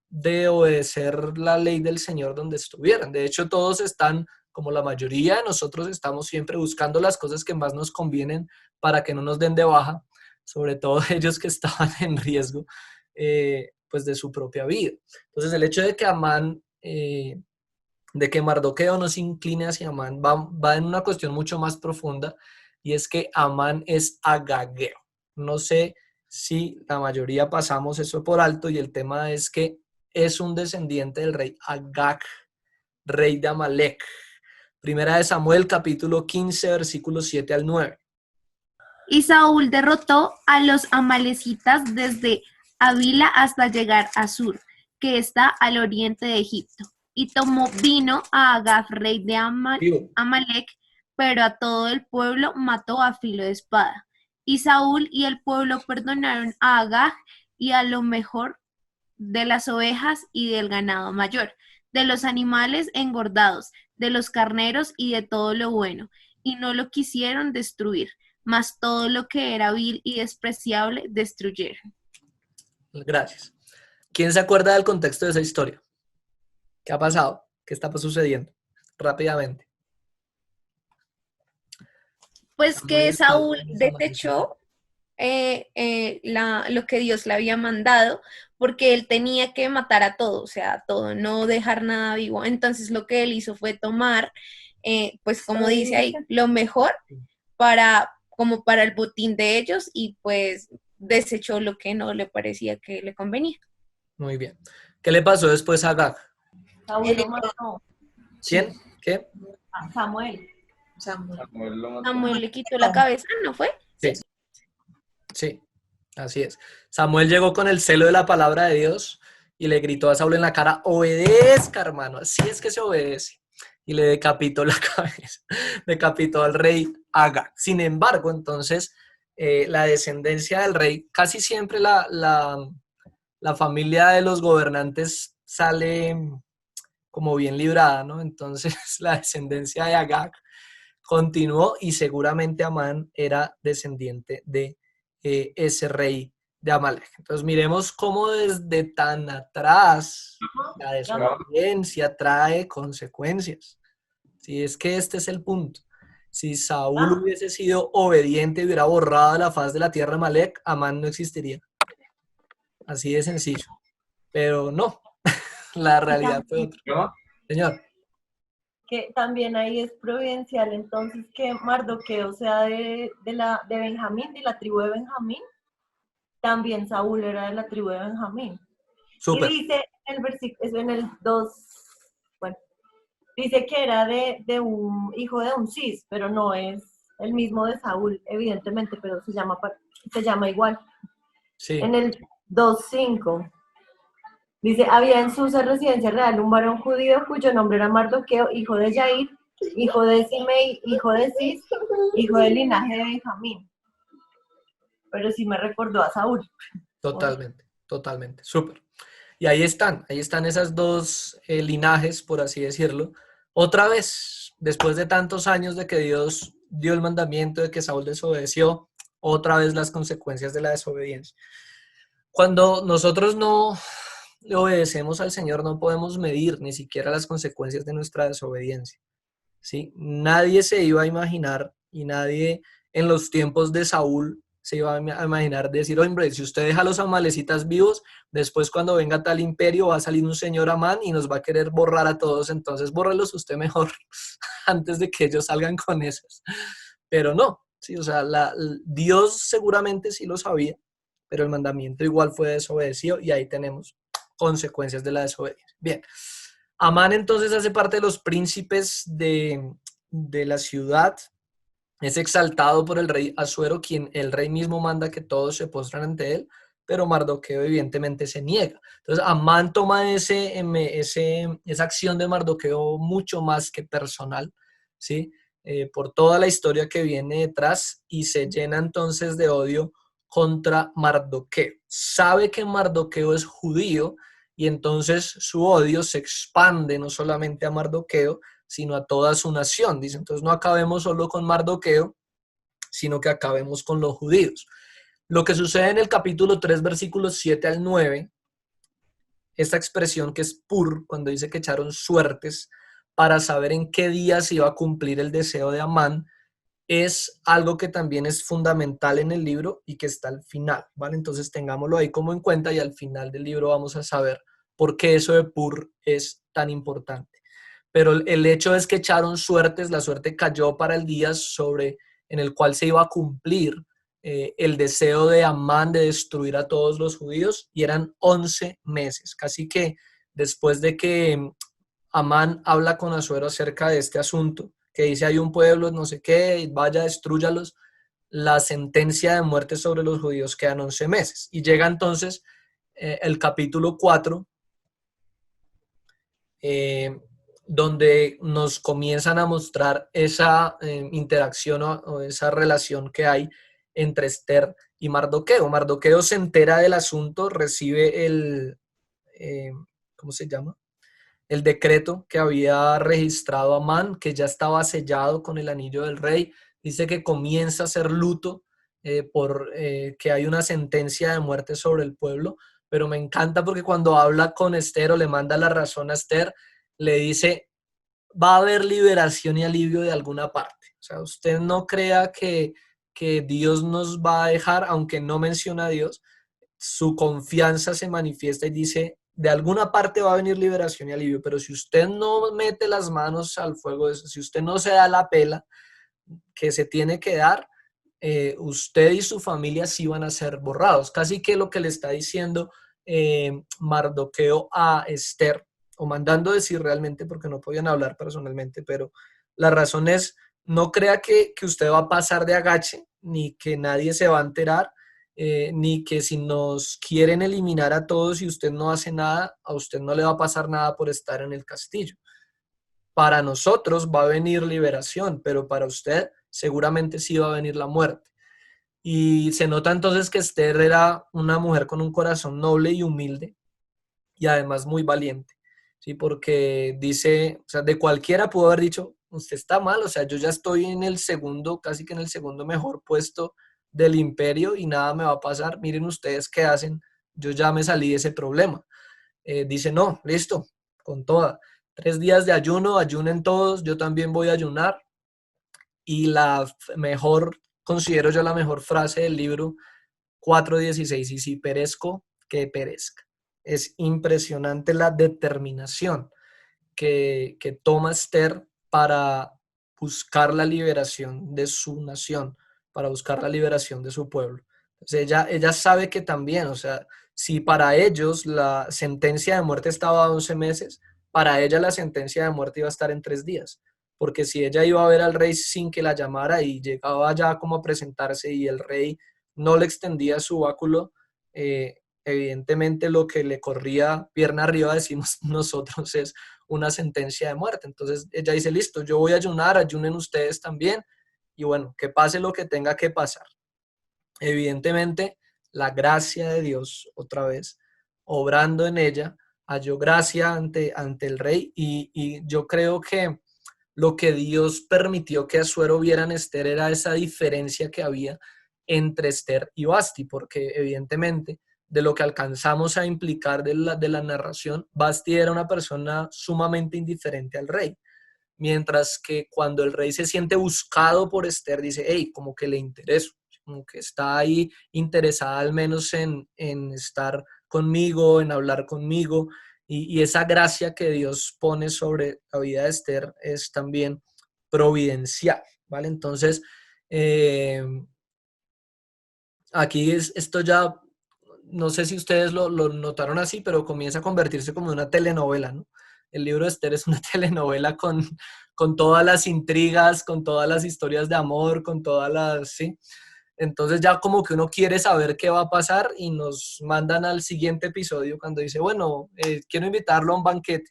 de obedecer la ley del Señor donde estuvieran. De hecho, todos están, como la mayoría de nosotros, estamos siempre buscando las cosas que más nos convienen para que no nos den de baja, sobre todo ellos que estaban en riesgo pues de su propia vida. Entonces, el hecho de que Amán, de que Mardoqueo no se incline hacia Amán, va en una cuestión mucho más profunda, y es que Amán es agageo. No sé si la mayoría pasamos eso por alto, y el tema es que es un descendiente del rey Agag, rey de Amalek. Primera de Samuel, capítulo 15, versículos 7 al 9. Y Saúl derrotó a los amalecitas desde Avila hasta llegar a Sur, que está al oriente de Egipto. Y tomó vino a Agag, rey de Amalek, pero a todo el pueblo mató a filo de espada. Y Saúl y el pueblo perdonaron a Agag y a lo mejor de las ovejas y del ganado mayor, de los animales engordados, de los carneros y de todo lo bueno, y no lo quisieron destruir, mas todo lo que era vil y despreciable destruyeron. Gracias. ¿Quién se acuerda del contexto de esa historia? ¿Qué ha pasado? ¿Qué está sucediendo? Rápidamente. Pues que Saúl Samuel. desechó lo que Dios le había mandado, porque él tenía que matar a todo, o sea, a todo, no dejar nada vivo. Entonces lo que él hizo fue tomar, pues como dice ahí, lo mejor como para el botín de ellos, y pues desechó lo que no le parecía que le convenía. Muy bien. ¿Qué le pasó después a Agag? Saúl lo mató. ¿Quién? ¿Qué? A Samuel. Samuel. Samuel le quitó la cabeza, ¿no fue? Sí. Sí, así es. Samuel llegó con el celo de la palabra de Dios y le gritó a Saúl en la cara: obedezca, hermano, así es que se obedece. Y le decapitó la cabeza, decapitó al rey Agag. Sin embargo, entonces, la descendencia del rey, casi siempre la familia de los gobernantes sale como bien librada, ¿no? Entonces, la descendencia de Agag continuó y seguramente Amán era descendiente de ese rey de Amalek. Entonces miremos cómo desde tan atrás la desobediencia trae consecuencias. Si es que este es el punto. Si Saúl hubiese sido obediente y hubiera borrado de la faz de la tierra Amalek, Amán no existiría. Así de sencillo. Pero no, la realidad fue otra. Señor. Que también ahí es providencial, entonces, que Mardoqueo sea de Benjamín, de la tribu de Benjamín. También Saúl era de la tribu de Benjamín. Súper. Y dice en el versículo, en el 2, bueno, dice que era de un hijo de un Cis, pero no es el mismo de Saúl, evidentemente, pero se llama igual. Sí. En el 2:5 dice: había en Susa, residencia real, un varón judío cuyo nombre era Mardoqueo, hijo de Yair, hijo de Simei, hijo de Cis, hijo del linaje de Benjamín. Pero sí me recordó a Saúl. Totalmente, totalmente, súper. Y ahí están esas dos linajes, por así decirlo. Otra vez, después de tantos años de que Dios dio el mandamiento, de que Saúl desobedeció, otra vez las consecuencias de la desobediencia. Cuando nosotros no le obedecemos al Señor, no podemos medir ni siquiera las consecuencias de nuestra desobediencia, ¿sí? Nadie se iba a imaginar, y nadie en los tiempos de Saúl se iba a imaginar decir: hombre, si usted deja a los amalecitas vivos, después cuando venga tal imperio va a salir un señor Amán y nos va a querer borrar a todos, entonces bórrelos usted mejor antes de que ellos salgan con esas. Pero no, sí, o sea, Dios seguramente sí lo sabía, pero el mandamiento igual fue desobedecido y ahí tenemos consecuencias de la desobediencia. Bien, Amán entonces hace parte de los príncipes de la ciudad. Es exaltado por el rey Asuero, quien el rey mismo manda que todos se postran ante él, pero Mardoqueo evidentemente se niega. Entonces Amán toma esa acción de Mardoqueo mucho más que personal, ¿sí? Por toda la historia que viene detrás, y se llena entonces de odio contra Mardoqueo. Sabe que Mardoqueo es judío y entonces su odio se expande no solamente a Mardoqueo, sino a toda su nación. Dice, entonces no acabemos solo con Mardoqueo, sino que acabemos con los judíos. Lo que sucede en el capítulo 3, versículos 7 al 9, esta expresión que es pur, cuando dice que echaron suertes para saber en qué día se iba a cumplir el deseo de Amán, es algo que también es fundamental en el libro y que está al final, ¿vale? Entonces tengámoslo ahí como en cuenta, y al final del libro vamos a saber por qué eso de pur es tan importante. Pero el hecho es que echaron suertes, la suerte cayó para el día en el cual se iba a cumplir el deseo de Amán de destruir a todos los judíos, y eran 11 meses, casi que después de que Amán habla con Asuero acerca de este asunto, que dice: hay un pueblo, no sé qué, vaya, destrúyalos, la sentencia de muerte sobre los judíos quedan 11 meses. Y llega entonces el capítulo 4, donde nos comienzan a mostrar esa interacción o esa relación que hay entre Esther y Mardoqueo. Mardoqueo se entera del asunto, recibe ¿cómo se llama? El decreto que había registrado Amán, que ya estaba sellado con el anillo del rey. Dice que comienza a ser luto por que hay una sentencia de muerte sobre el pueblo, pero me encanta porque cuando habla con Esther o le manda la razón a Esther, le dice, va a haber liberación y alivio de alguna parte. O sea, usted no crea que Dios nos va a dejar, aunque no menciona a Dios, su confianza se manifiesta y dice, de alguna parte va a venir liberación y alivio, pero si usted no mete las manos al fuego, si usted no se da la pela que se tiene que dar, usted y su familia sí van a ser borrados. Casi que lo que le está diciendo Mardoqueo a Esther, o mandando decir realmente, porque no podían hablar personalmente, pero la razón es, no crea que usted va a pasar de agache, ni que nadie se va a enterar, ni que si nos quieren eliminar a todos y usted no hace nada, a usted no le va a pasar nada por estar en el castillo. Para nosotros va a venir liberación, pero para usted seguramente sí va a venir la muerte. Y se nota entonces que Esther era una mujer con un corazón noble y humilde y además muy valiente, ¿sí? Porque dice, o sea, de cualquiera pudo haber dicho, usted está mal, o sea, yo ya estoy en el segundo, casi que en el segundo mejor puesto del imperio y nada me va a pasar, miren ustedes qué hacen, yo ya me salí de ese problema. Dice, no, listo, con toda. 3 días de ayuno, ayunen todos, yo también voy a ayunar. Y la mejor, considero yo la mejor frase del libro 4:16, y si perezco, que perezca. Es impresionante la determinación que toma Esther para buscar la liberación de su nación, para buscar la liberación de su pueblo. Entonces ella sabe que también, o sea, si para ellos la sentencia de muerte estaba a 11 meses, para ella la sentencia de muerte iba a estar en 3 días, porque si ella iba a ver al rey sin que la llamara y llegaba ya como a presentarse y el rey no le extendía su báculo, evidentemente lo que le corría pierna arriba, decimos nosotros, es una sentencia de muerte. Entonces ella dice, listo, yo voy a ayunar, ayunen ustedes también, y bueno, que pase lo que tenga que pasar. Evidentemente, la gracia de Dios, otra vez, obrando en ella, halló gracia ante el rey, y yo creo que lo que Dios permitió que Asuero viera en Esther era esa diferencia que había entre Esther y Basti, porque evidentemente de lo que alcanzamos a implicar de la narración, Basti era una persona sumamente indiferente al rey, mientras que cuando el rey se siente buscado por Esther, dice, hey, como que le intereso, como que está ahí interesada al menos en estar conmigo, en hablar conmigo, y esa gracia que Dios pone sobre la vida de Esther es también providencial, ¿vale? Entonces, aquí esto ya, no sé si ustedes lo notaron así, pero comienza a convertirse como una telenovela, ¿no? El libro de Esther es una telenovela con todas las intrigas, con todas las historias de amor, con todas las, ¿sí? Entonces ya como que uno quiere saber qué va a pasar y nos mandan al siguiente episodio cuando dice, bueno, quiero invitarlo a un banquete,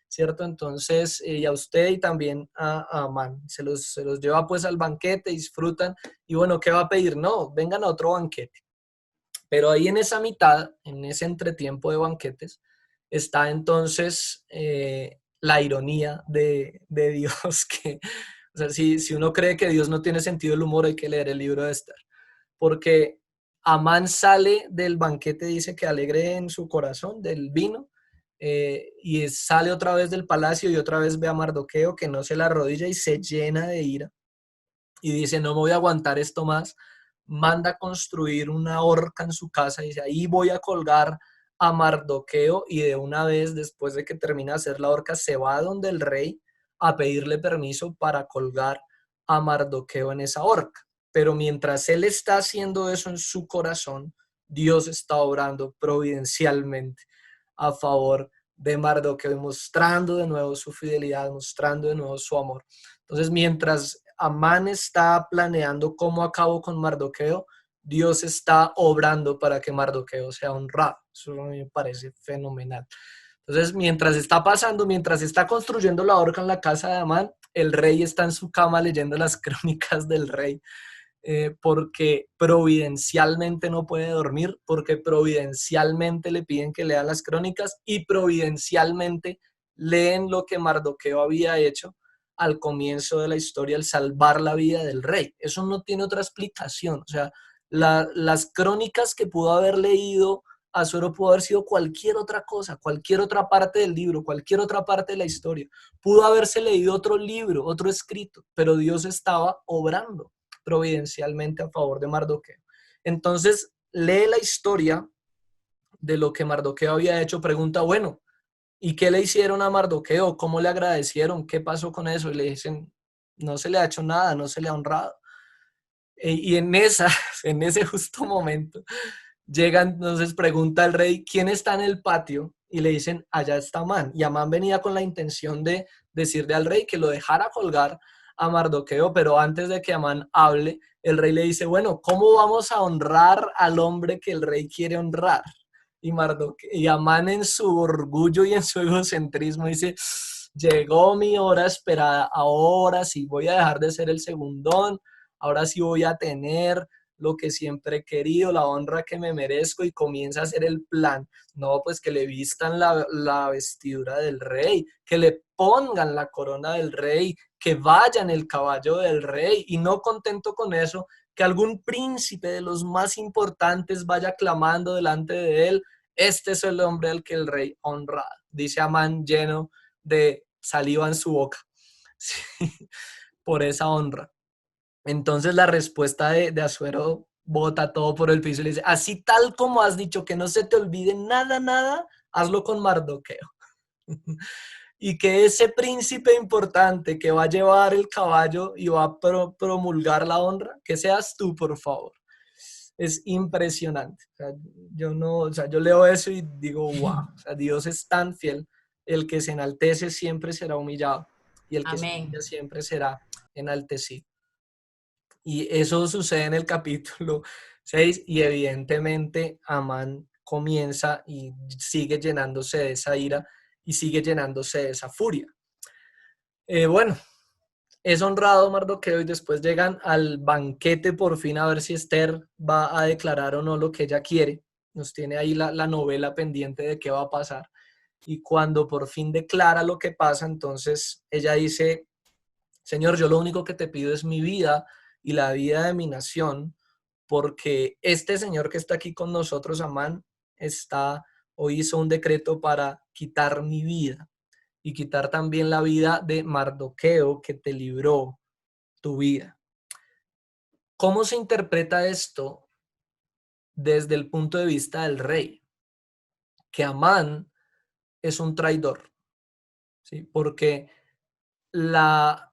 ¿cierto? Entonces, y a usted y también a Amán, se los lleva pues al banquete, disfrutan, y bueno, ¿qué va a pedir? No, vengan a otro banquete. Pero ahí en esa mitad, en ese entretiempo de banquetes, está entonces la ironía de Dios, que, o sea, si uno cree que Dios no tiene sentido del humor, hay que leer el libro de Esther, porque Amán sale del banquete, dice que alegre en su corazón del vino, y sale otra vez del palacio y otra vez ve a Mardoqueo que no se la arrodilla y se llena de ira y dice, no me voy a aguantar esto más, manda construir una horca en su casa y dice, ahí voy a colgar a Mardoqueo, y de una vez después de que termina de hacer la horca se va donde el rey a pedirle permiso para colgar a Mardoqueo en esa horca. Pero mientras él está haciendo eso en su corazón, Dios está obrando providencialmente a favor de Mardoqueo, mostrando de nuevo su fidelidad, mostrando de nuevo su amor. Entonces, mientras Amán está planeando cómo acabo con Mardoqueo, Dios está obrando para que Mardoqueo sea honrado. Eso a mí me parece fenomenal. Entonces, mientras está pasando, mientras está construyendo la horca en la casa de Amán, el rey está en su cama leyendo las crónicas del rey. porque providencialmente no puede dormir, porque providencialmente le piden que lea las crónicas y providencialmente leen lo que Mardoqueo había hecho al comienzo de la historia, al salvar la vida del rey. Eso no tiene otra explicación. O sea, las crónicas que pudo haber leído Asuero pudo haber sido cualquier otra cosa, cualquier otra parte del libro, cualquier otra parte de la historia. Pudo haberse leído otro libro, otro escrito, pero Dios estaba obrando providencialmente a favor de Mardoqueo. Entonces, lee la historia de lo que Mardoqueo había hecho, pregunta, bueno, ¿y qué le hicieron a Mardoqueo? ¿Cómo le agradecieron? ¿Qué pasó con eso? Y le dicen, no se le ha hecho nada, no se le ha honrado. Y en ese justo momento, llegan, entonces pregunta el rey, ¿quién está en el patio? Y le dicen, allá está Amán. Y Amán venía con la intención de decirle al rey que lo dejara colgar a Mardoqueo, pero antes de que Amán hable, el rey le dice, bueno, ¿cómo vamos a honrar al hombre que el rey quiere honrar? Y Amán en su orgullo y en su egocentrismo dice, llegó mi hora esperada, ahora sí voy a dejar de ser el segundón, ahora sí voy a tener lo que siempre he querido, la honra que me merezco, y comienza a hacer el plan. No, pues que le vistan la vestidura del rey, que le pongan la corona del rey, que vaya en el caballo del rey, y no contento con eso, que algún príncipe de los más importantes vaya clamando delante de él, este es el hombre al que el rey honra, dice Amán lleno de saliva en su boca, sí, por esa honra. Entonces la respuesta de Asuero bota todo por el piso y le dice, así tal como has dicho, que no se te olvide nada, nada, hazlo con Mardoqueo. Y que ese príncipe importante que va a llevar el caballo y va a promulgar la honra, que seas tú, por favor. Es impresionante. O sea, yo leo eso y digo, wow, o sea, Dios es tan fiel. El que se enaltece siempre será humillado y el que se humilla siempre será enaltecido. Y eso sucede en el capítulo 6 y evidentemente Amán comienza y sigue llenándose de esa ira y sigue llenándose de esa furia. Bueno, es honrado Mardoqueo y después llegan al banquete por fin a ver si Esther va a declarar o no lo que ella quiere. Nos tiene ahí la novela pendiente de qué va a pasar. Y cuando por fin declara lo que pasa, entonces ella dice, Señor, yo lo único que te pido es mi vida y la vida de mi nación, porque este señor que está aquí con nosotros, Amán, hoy hizo un decreto para quitar mi vida y quitar también la vida de Mardoqueo, que te libró tu vida. ¿Cómo se interpreta esto desde el punto de vista del rey? Que Amán es un traidor, ¿sí? Porque la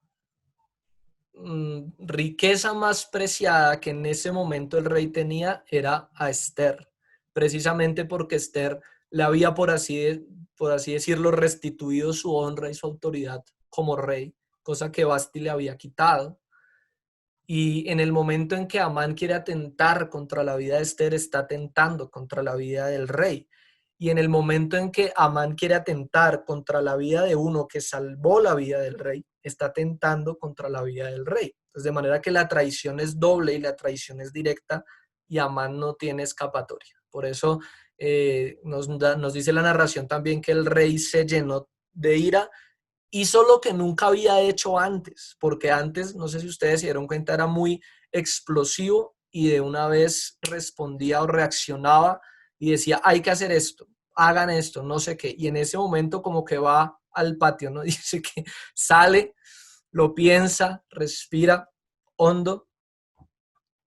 riqueza más preciada que en ese momento el rey tenía era a Esther, precisamente porque Esther le había, por así decirlo, restituido su honra y su autoridad como rey, cosa que Basti le había quitado. Y en el momento en que Amán quiere atentar contra la vida de Esther, está atentando contra la vida del rey. Y en el momento en que Amán quiere atentar contra la vida de uno que salvó la vida del rey, está atentando contra la vida del rey. Entonces, de manera que la traición es doble y la traición es directa y Amán no tiene escapatoria. Por eso nos dice la narración también que el rey se llenó de ira, hizo lo que nunca había hecho antes, porque antes, no sé si ustedes se dieron cuenta, era muy explosivo y de una vez respondía o reaccionaba y decía, hay que hacer esto, hagan esto, no sé qué. Y en ese momento como que va al patio, ¿no? Dice que sale, lo piensa, respira hondo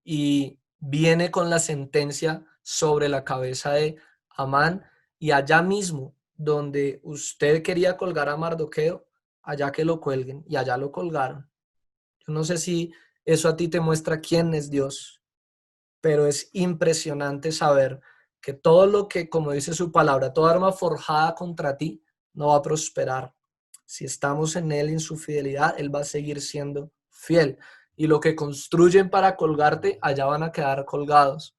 y viene con la sentencia sobre la cabeza de Amán, y allá mismo donde usted quería colgar a Mardoqueo, allá que lo cuelguen, y allá lo colgaron. Yo no sé si eso a ti te muestra quién es Dios, pero es impresionante saber que todo lo que, como dice su palabra, toda arma forjada contra ti no va a prosperar. Si estamos en Él, en su fidelidad, Él va a seguir siendo fiel. Y lo que construyen para colgarte, allá van a quedar colgados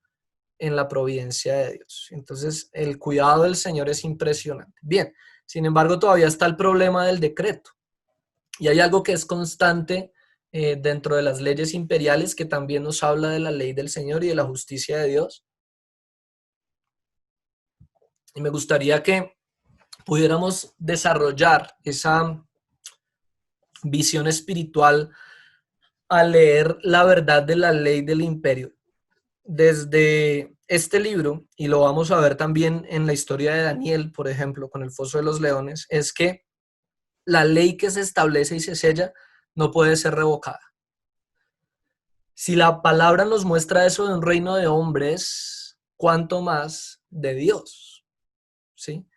en la providencia de Dios. Entonces, el cuidado del Señor es impresionante. Bien, sin embargo, todavía está el problema del decreto. Y hay algo que es constante dentro de las leyes imperiales, que también nos habla de la ley del Señor y de la justicia de Dios. Y me gustaría que pudiéramos desarrollar esa visión espiritual al leer la verdad de la ley del imperio. Desde este libro, y lo vamos a ver también en la historia de Daniel, por ejemplo, con el foso de los leones, es que la ley que se establece y se sella no puede ser revocada. Si la palabra nos muestra eso de un reino de hombres, ¿cuánto más de Dios? ¿Sí?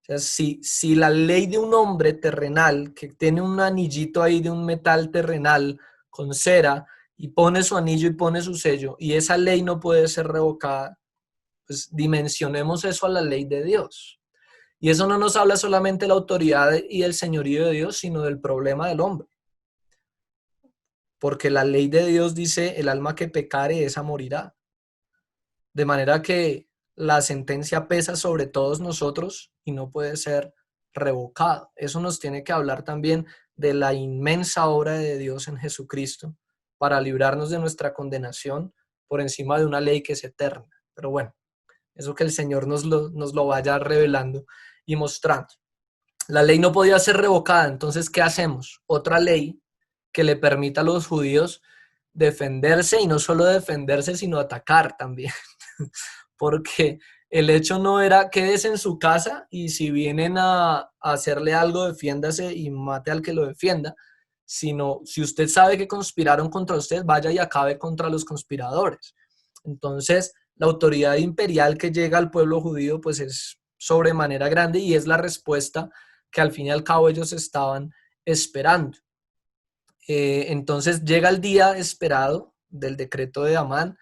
O sea, si la ley de un hombre terrenal, que tiene un anillito ahí de un metal terrenal con cera, y pone su anillo y pone su sello, y esa ley no puede ser revocada, pues dimensionemos eso a la ley de Dios. Y eso no nos habla solamente de la autoridad y el señorío de Dios, sino del problema del hombre. Porque la ley de Dios dice, el alma que pecare, esa morirá. De manera que la sentencia pesa sobre todos nosotros y no puede ser revocada. Eso nos tiene que hablar también de la inmensa obra de Dios en Jesucristo para librarnos de nuestra condenación por encima de una ley que es eterna. Pero bueno, eso que el Señor nos lo vaya revelando y mostrando. La ley no podía ser revocada, entonces, ¿qué hacemos? Otra ley que le permita a los judíos defenderse, y no solo defenderse, sino atacar también. Porque el hecho no era quédese en su casa y si vienen a hacerle algo, defiéndase y mate al que lo defienda, sino si usted sabe que conspiraron contra usted, vaya y acabe contra los conspiradores. Entonces, la autoridad imperial que llega al pueblo judío pues es sobremanera grande, y es la respuesta que al fin y al cabo ellos estaban esperando. Entonces llega el día esperado del decreto de Amán,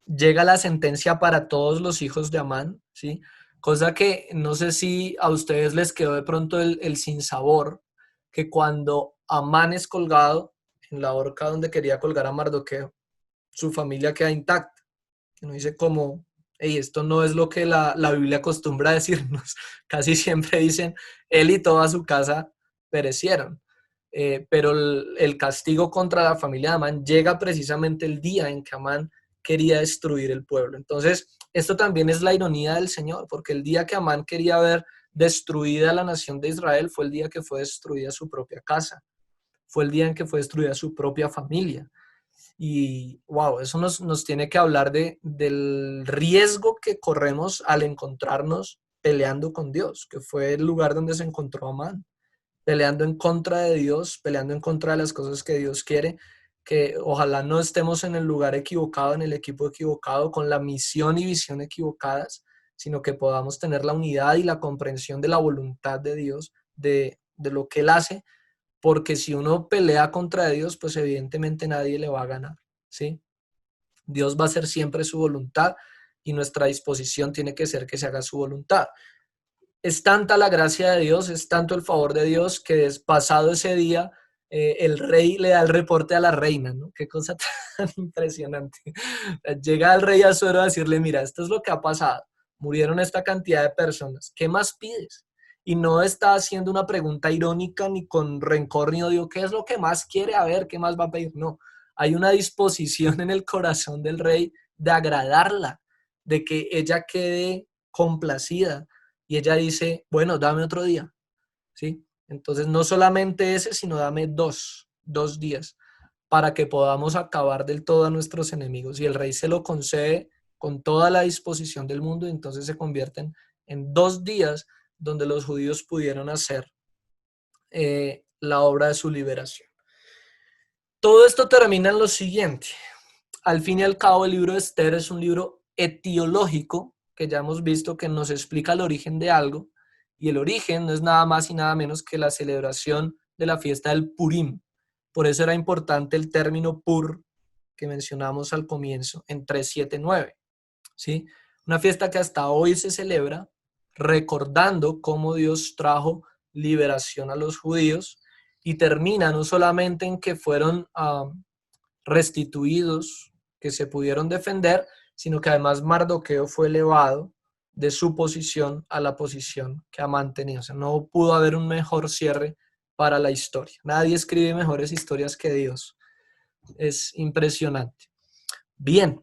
llega la sentencia para todos los hijos de Amán, ¿sí? Cosa que no sé si a ustedes les quedó de pronto el sinsabor, que cuando Amán es colgado en la horca donde quería colgar a Mardoqueo, su familia queda intacta. Uno dice como, hey, esto no es lo que la Biblia acostumbra a decirnos. Casi siempre dicen, él y toda su casa perecieron. Pero el castigo contra la familia de Amán llega precisamente el día en que Amán quería destruir el pueblo. Entonces, esto también es la ironía del Señor, porque el día que Amán quería ver destruida la nación de Israel fue el día que fue destruida su propia casa, fue el día en que fue destruida su propia familia. Y wow, eso nos tiene que hablar del riesgo que corremos al encontrarnos peleando con Dios, que fue el lugar donde se encontró Amán, peleando en contra de Dios, peleando en contra de las cosas que Dios quiere, que ojalá no estemos en el lugar equivocado, en el equipo equivocado, con la misión y visión equivocadas, sino que podamos tener la unidad y la comprensión de la voluntad de Dios, de lo que Él hace, porque si uno pelea contra Dios, pues evidentemente nadie le va a ganar, ¿sí? Dios va a hacer siempre su voluntad y nuestra disposición tiene que ser que se haga su voluntad. Es tanta la gracia de Dios, es tanto el favor de Dios, que pasado ese día, el rey le da el reporte a la reina, ¿no? Qué cosa tan impresionante. Llega el rey Asuero a decirle, mira, esto es lo que ha pasado. Murieron esta cantidad de personas. ¿Qué más pides? Y no está haciendo una pregunta irónica ni con rencor ni odio. ¿Qué es lo que más quiere? A ver, ¿qué más va a pedir? No. Hay una disposición en el corazón del rey de agradarla, de que ella quede complacida. Y ella dice, bueno, dame otro día, ¿sí? Entonces, no solamente ese, sino dame dos días para que podamos acabar del todo a nuestros enemigos. Y el rey se lo concede con toda la disposición del mundo, y entonces se convierten en 2 días donde los judíos pudieron hacer la obra de su liberación. Todo esto termina en lo siguiente. Al fin y al cabo, el libro de Esther es un libro etiológico, que ya hemos visto que nos explica el origen de algo, y el origen no es nada más y nada menos que la celebración de la fiesta del Purim. Por eso era importante el término Pur que mencionamos al comienzo, en 379, ¿sí? Una fiesta que hasta hoy se celebra recordando cómo Dios trajo liberación a los judíos, y termina no solamente en que fueron restituidos, que se pudieron defender, sino que además Mardoqueo fue elevado de su posición a la posición que Amán tenía. O sea, no pudo haber un mejor cierre para la historia. Nadie escribe mejores historias que Dios. Es impresionante. Bien,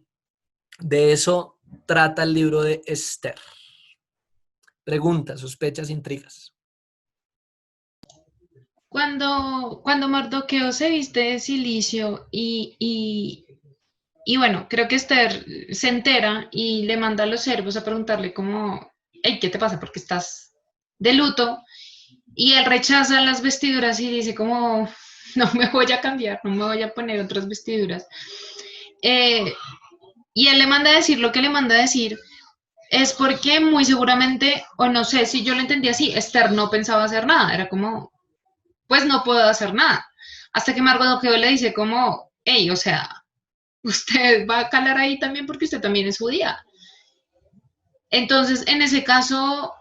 de eso trata el libro de Esther. Preguntas, sospechas, intrigas. Cuando Mardoqueo se viste de cilicio y bueno, creo que Esther se entera y le manda a los servos a preguntarle como, hey, ¿qué te pasa? Porque estás de luto. Y él rechaza las vestiduras y dice como, no me voy a cambiar, no me voy a poner otras vestiduras. Eh, y él le manda a decir lo que le manda a decir, es porque muy seguramente, o no sé si yo lo entendí así, Esther no pensaba hacer nada, era como, pues no puedo hacer nada. Hasta que Mardoqueo le dice como, hey, o sea, usted va a calar ahí también porque usted también es judía. Entonces, en ese caso,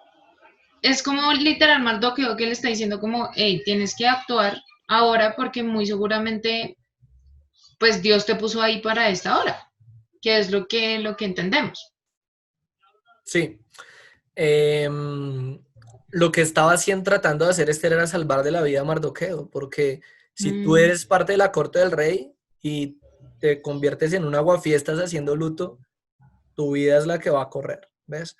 es como literal Mardoqueo que le está diciendo como, hey, tienes que actuar ahora porque muy seguramente, pues Dios te puso ahí para esta hora, que es lo que entendemos. Sí. Lo que estaba haciendo, tratando de hacer Esther era salvar de la vida a Mardoqueo, porque si tú eres parte de la corte del rey y te conviertes en un aguafiestas haciendo luto, tu vida es la que va a correr, ¿ves?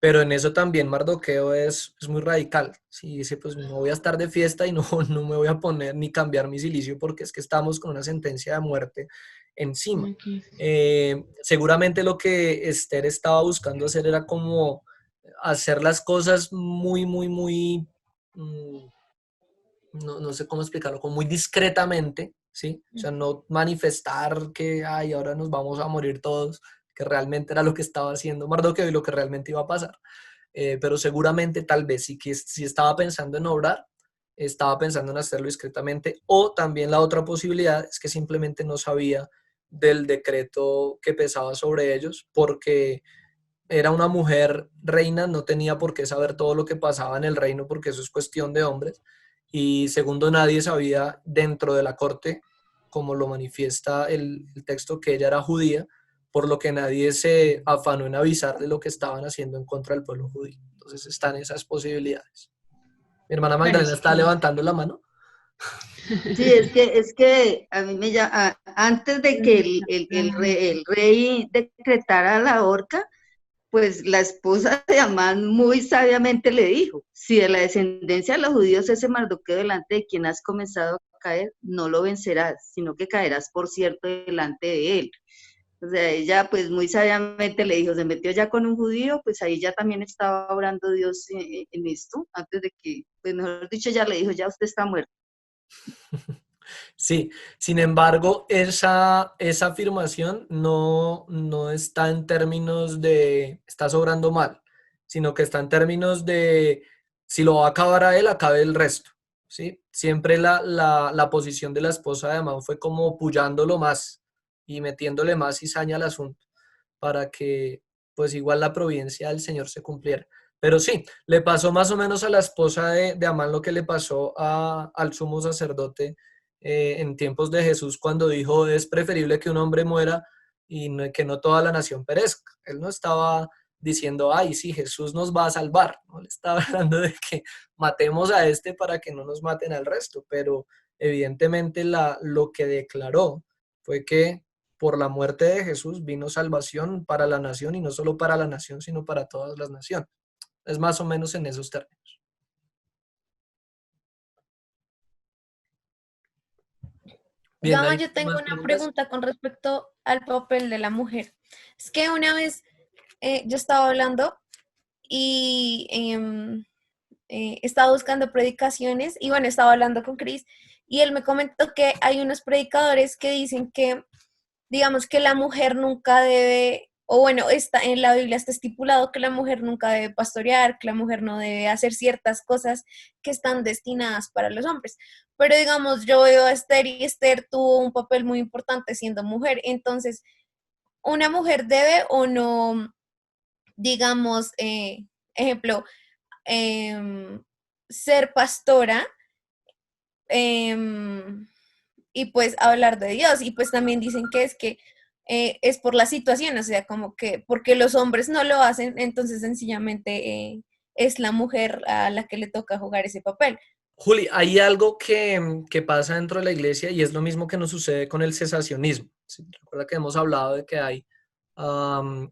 Pero en eso también Mardoqueo es muy radical. Sí, dice, pues no voy a estar de fiesta y no, no me voy a poner ni cambiar mi cilicio porque es que estamos con una sentencia de muerte encima. Okay. Seguramente lo que Esther estaba buscando hacer era como hacer las cosas muy, muy, muy, no sé cómo explicarlo, como muy discretamente, ¿sí? O sea, no manifestar que, ay, ahora nos vamos a morir todos, que realmente era lo que estaba haciendo Mardoqueo y lo que realmente iba a pasar. Pero seguramente tal vez sí que si estaba pensando en obrar, estaba pensando en hacerlo discretamente, o también la otra posibilidad es que simplemente no sabía del decreto que pesaba sobre ellos, porque era una mujer reina, no tenía por qué saber todo lo que pasaba en el reino, porque eso es cuestión de hombres. Y segundo, nadie sabía dentro de la corte, como lo manifiesta el texto, que ella era judía, por lo que nadie se afanó en avisar de lo que estaban haciendo en contra del pueblo judío. Entonces están esas posibilidades. Mi hermana Bueno, Magdalena está sí. levantando la mano. Sí, es que a mí antes de que el rey decretara la horca, pues la esposa de Amán muy sabiamente le dijo, si de la descendencia de los judíos ese Mardoqueo delante de quien has comenzado a caer, no lo vencerás, sino que caerás por cierto delante de él. O sea, ella pues muy sabiamente le dijo, se metió ya con un judío, pues ahí ya también estaba obrando Dios en esto, antes de que, pues mejor dicho, ya le dijo, ya usted está muerto. Sí, sin embargo, esa afirmación no está en términos de está sobrando mal, sino que está en términos de si lo va a acabar a él, acabe el resto. ¿Sí? Siempre la posición de la esposa de Amán fue como pullándolo más y metiéndole más cizaña al asunto para que pues igual la providencia del Señor se cumpliera. Pero sí, le pasó más o menos a la esposa de Amán lo que le pasó al sumo sacerdote en tiempos de Jesús cuando dijo es preferible que un hombre muera y que no toda la nación perezca. Él no estaba diciendo, ay, sí, Jesús nos va a salvar. No le estaba hablando de que matemos a este para que no nos maten al resto, pero evidentemente lo que declaró fue que por la muerte de Jesús vino salvación para la nación y no solo para la nación, sino para todas las naciones. Es más o menos en esos términos. Bien, Gama, ¿hay yo tengo más una preguntas? pregunta con respecto al papel de la mujer. Es que una vez yo estaba hablando y estaba buscando predicaciones y bueno, estaba hablando con Chris y él me comentó que hay unos predicadores que dicen que, digamos que la mujer nunca debe, o bueno, está en la Biblia está estipulado que la mujer nunca debe pastorear, que la mujer no debe hacer ciertas cosas que están destinadas para los hombres. Pero digamos, yo veo a Esther y Esther tuvo un papel muy importante siendo mujer. Entonces, ¿una mujer debe o no, digamos, ejemplo, em, ser pastora y pues hablar de Dios? Y pues también dicen que es por la situación, o sea, como que porque los hombres no lo hacen, entonces sencillamente es la mujer a la que le toca jugar ese papel. Juli, hay algo que pasa dentro de la iglesia y es lo mismo que nos sucede con el cesacionismo. ¿Sí? Recuerda que hemos hablado de que hay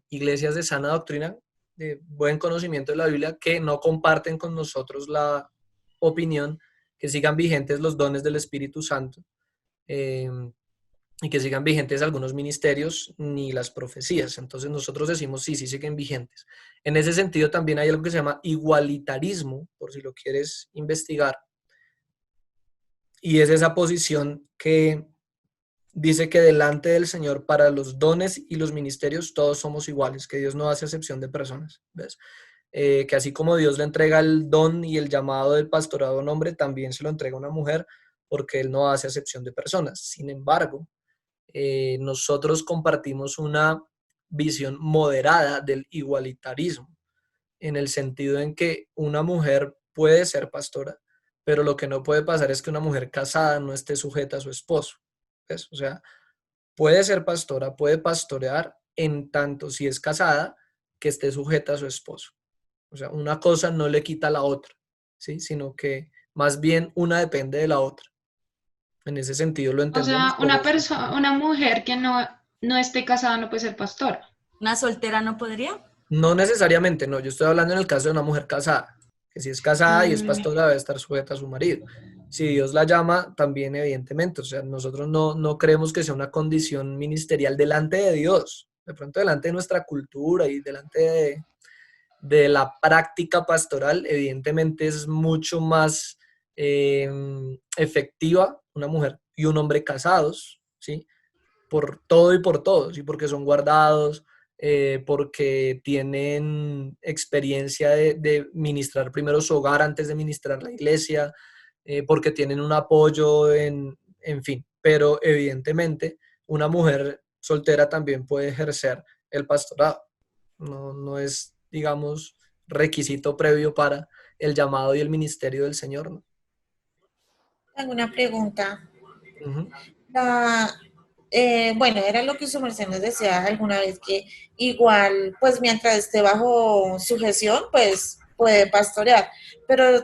iglesias de sana doctrina, de buen conocimiento de la Biblia, que no comparten con nosotros la opinión que sigan vigentes los dones del Espíritu Santo eh, y que sigan vigentes algunos ministerios ni las profecías. Entonces nosotros decimos sí, sí siguen vigentes. En ese sentido también hay algo que se llama igualitarismo, por si lo quieres investigar, y es esa posición que dice que delante del Señor para los dones y los ministerios todos somos iguales, que Dios no hace acepción de personas, ¿ves? Que así como Dios le entrega el don y el llamado del pastorado a un hombre, también se lo entrega a una mujer, porque Él no hace acepción de personas. Sin embargo, nosotros compartimos una visión moderada del igualitarismo, en el sentido en que una mujer puede ser pastora, pero lo que no puede pasar es que una mujer casada no esté sujeta a su esposo. ¿Ves? O sea, puede ser pastora, puede pastorear en tanto si es casada que esté sujeta a su esposo. O sea, una cosa no le quita a la otra, ¿sí? Sino que más bien una depende de la otra. En ese sentido lo O entendemos. sea, una persona, una mujer que no esté casada no puede ser pastora. ¿Una soltera no podría? No necesariamente, no. Yo estoy hablando en el caso de una mujer casada, que si es casada y es pastora debe estar sujeta a su marido. Si Dios la llama, también evidentemente. O sea, nosotros no creemos que sea una condición ministerial delante de Dios. De pronto delante de nuestra cultura y delante de la práctica pastoral, evidentemente es mucho más efectiva una mujer y un hombre casados, ¿sí? Por todo y por todos, y porque son guardados, porque tienen experiencia de ministrar primero su hogar antes de ministrar la iglesia, porque tienen un apoyo en fin. Pero evidentemente una mujer soltera también puede ejercer el pastorado. No es, digamos, requisito previo para el llamado y el ministerio del Señor, ¿no? Tengo una pregunta. Ujú. Bueno, era lo que su merced nos decía alguna vez, que igual, pues mientras esté bajo sujeción, pues puede pastorear, pero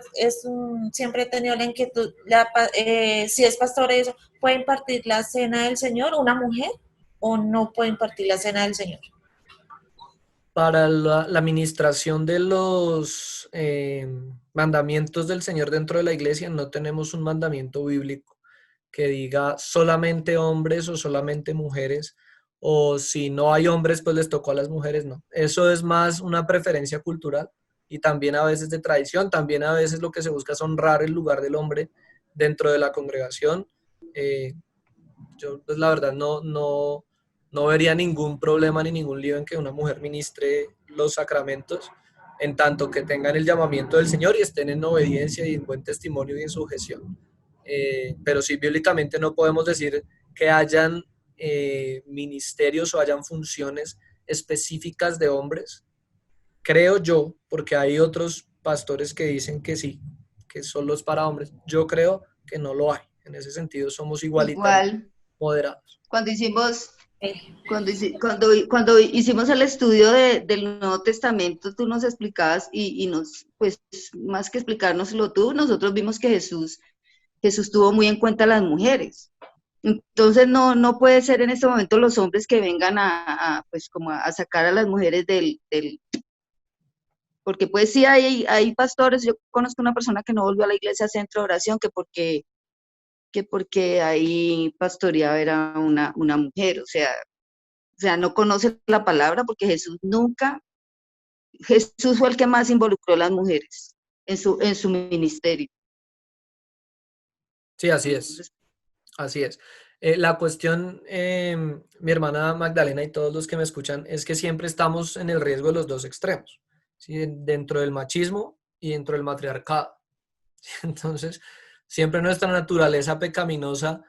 siempre he tenido la inquietud, si es pastora y eso, ¿puede impartir la cena del Señor una mujer o no puede impartir la cena del Señor? Para la administración de los mandamientos del Señor dentro de la iglesia, no tenemos un mandamiento bíblico que diga solamente hombres o solamente mujeres, o si no hay hombres, pues les tocó a las mujeres, no. Eso es más una preferencia cultural y también a veces de tradición, también a veces lo que se busca es honrar el lugar del hombre dentro de la congregación. Eh, yo, pues la verdad, no vería ningún problema ni ningún lío en que una mujer ministre los sacramentos, en tanto que tengan el llamamiento del Señor y estén en obediencia y en buen testimonio y en sujeción. Pero sí, bíblicamente no podemos decir que hayan ministerios o hayan funciones específicas de hombres. Creo yo, porque hay otros pastores que dicen que sí, que solo es para hombres. Yo creo que no lo hay. En ese sentido somos igualitarios, Igual, moderados. cuando hicimos, Eh, cuando hicimos el estudio del Nuevo Testamento, tú nos explicabas y nos, pues más que explicárnoslo tú, nosotros vimos que Jesús tuvo muy en cuenta a las mujeres. Entonces no puede ser en este momento los hombres que vengan pues como a sacar a las mujeres porque pues sí hay pastores. Yo conozco una persona que no volvió a la iglesia Centro de Oración que porque ahí pastoreaba era una mujer, o sea, no conoce la palabra, porque Jesús fue el que más involucró a las mujeres en su ministerio. Sí, así es. Así es. La cuestión, mi hermana Magdalena y todos los que me escuchan, es que siempre estamos en el riesgo de los dos extremos, ¿sí? Dentro del machismo y dentro del matriarcado. Entonces, siempre nuestra naturaleza pecaminosa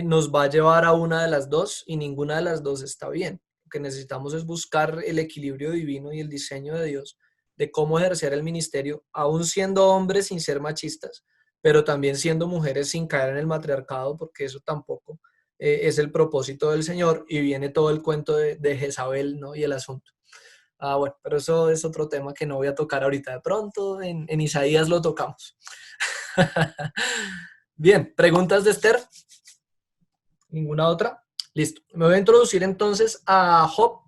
nos va a llevar a una de las dos y ninguna de las dos está bien. Lo que necesitamos es buscar el equilibrio divino y el diseño de Dios de cómo ejercer el ministerio, aún siendo hombres sin ser machistas, pero también siendo mujeres sin caer en el matriarcado, porque eso tampoco es el propósito del Señor, y viene todo el cuento de Jezabel, ¿no? Y el asunto. Bueno, pero eso es otro tema que no voy a tocar ahorita. De pronto en Isaías lo tocamos. Bien, ¿preguntas de Esther? ¿Ninguna otra? Listo. Me voy a introducir entonces a Job.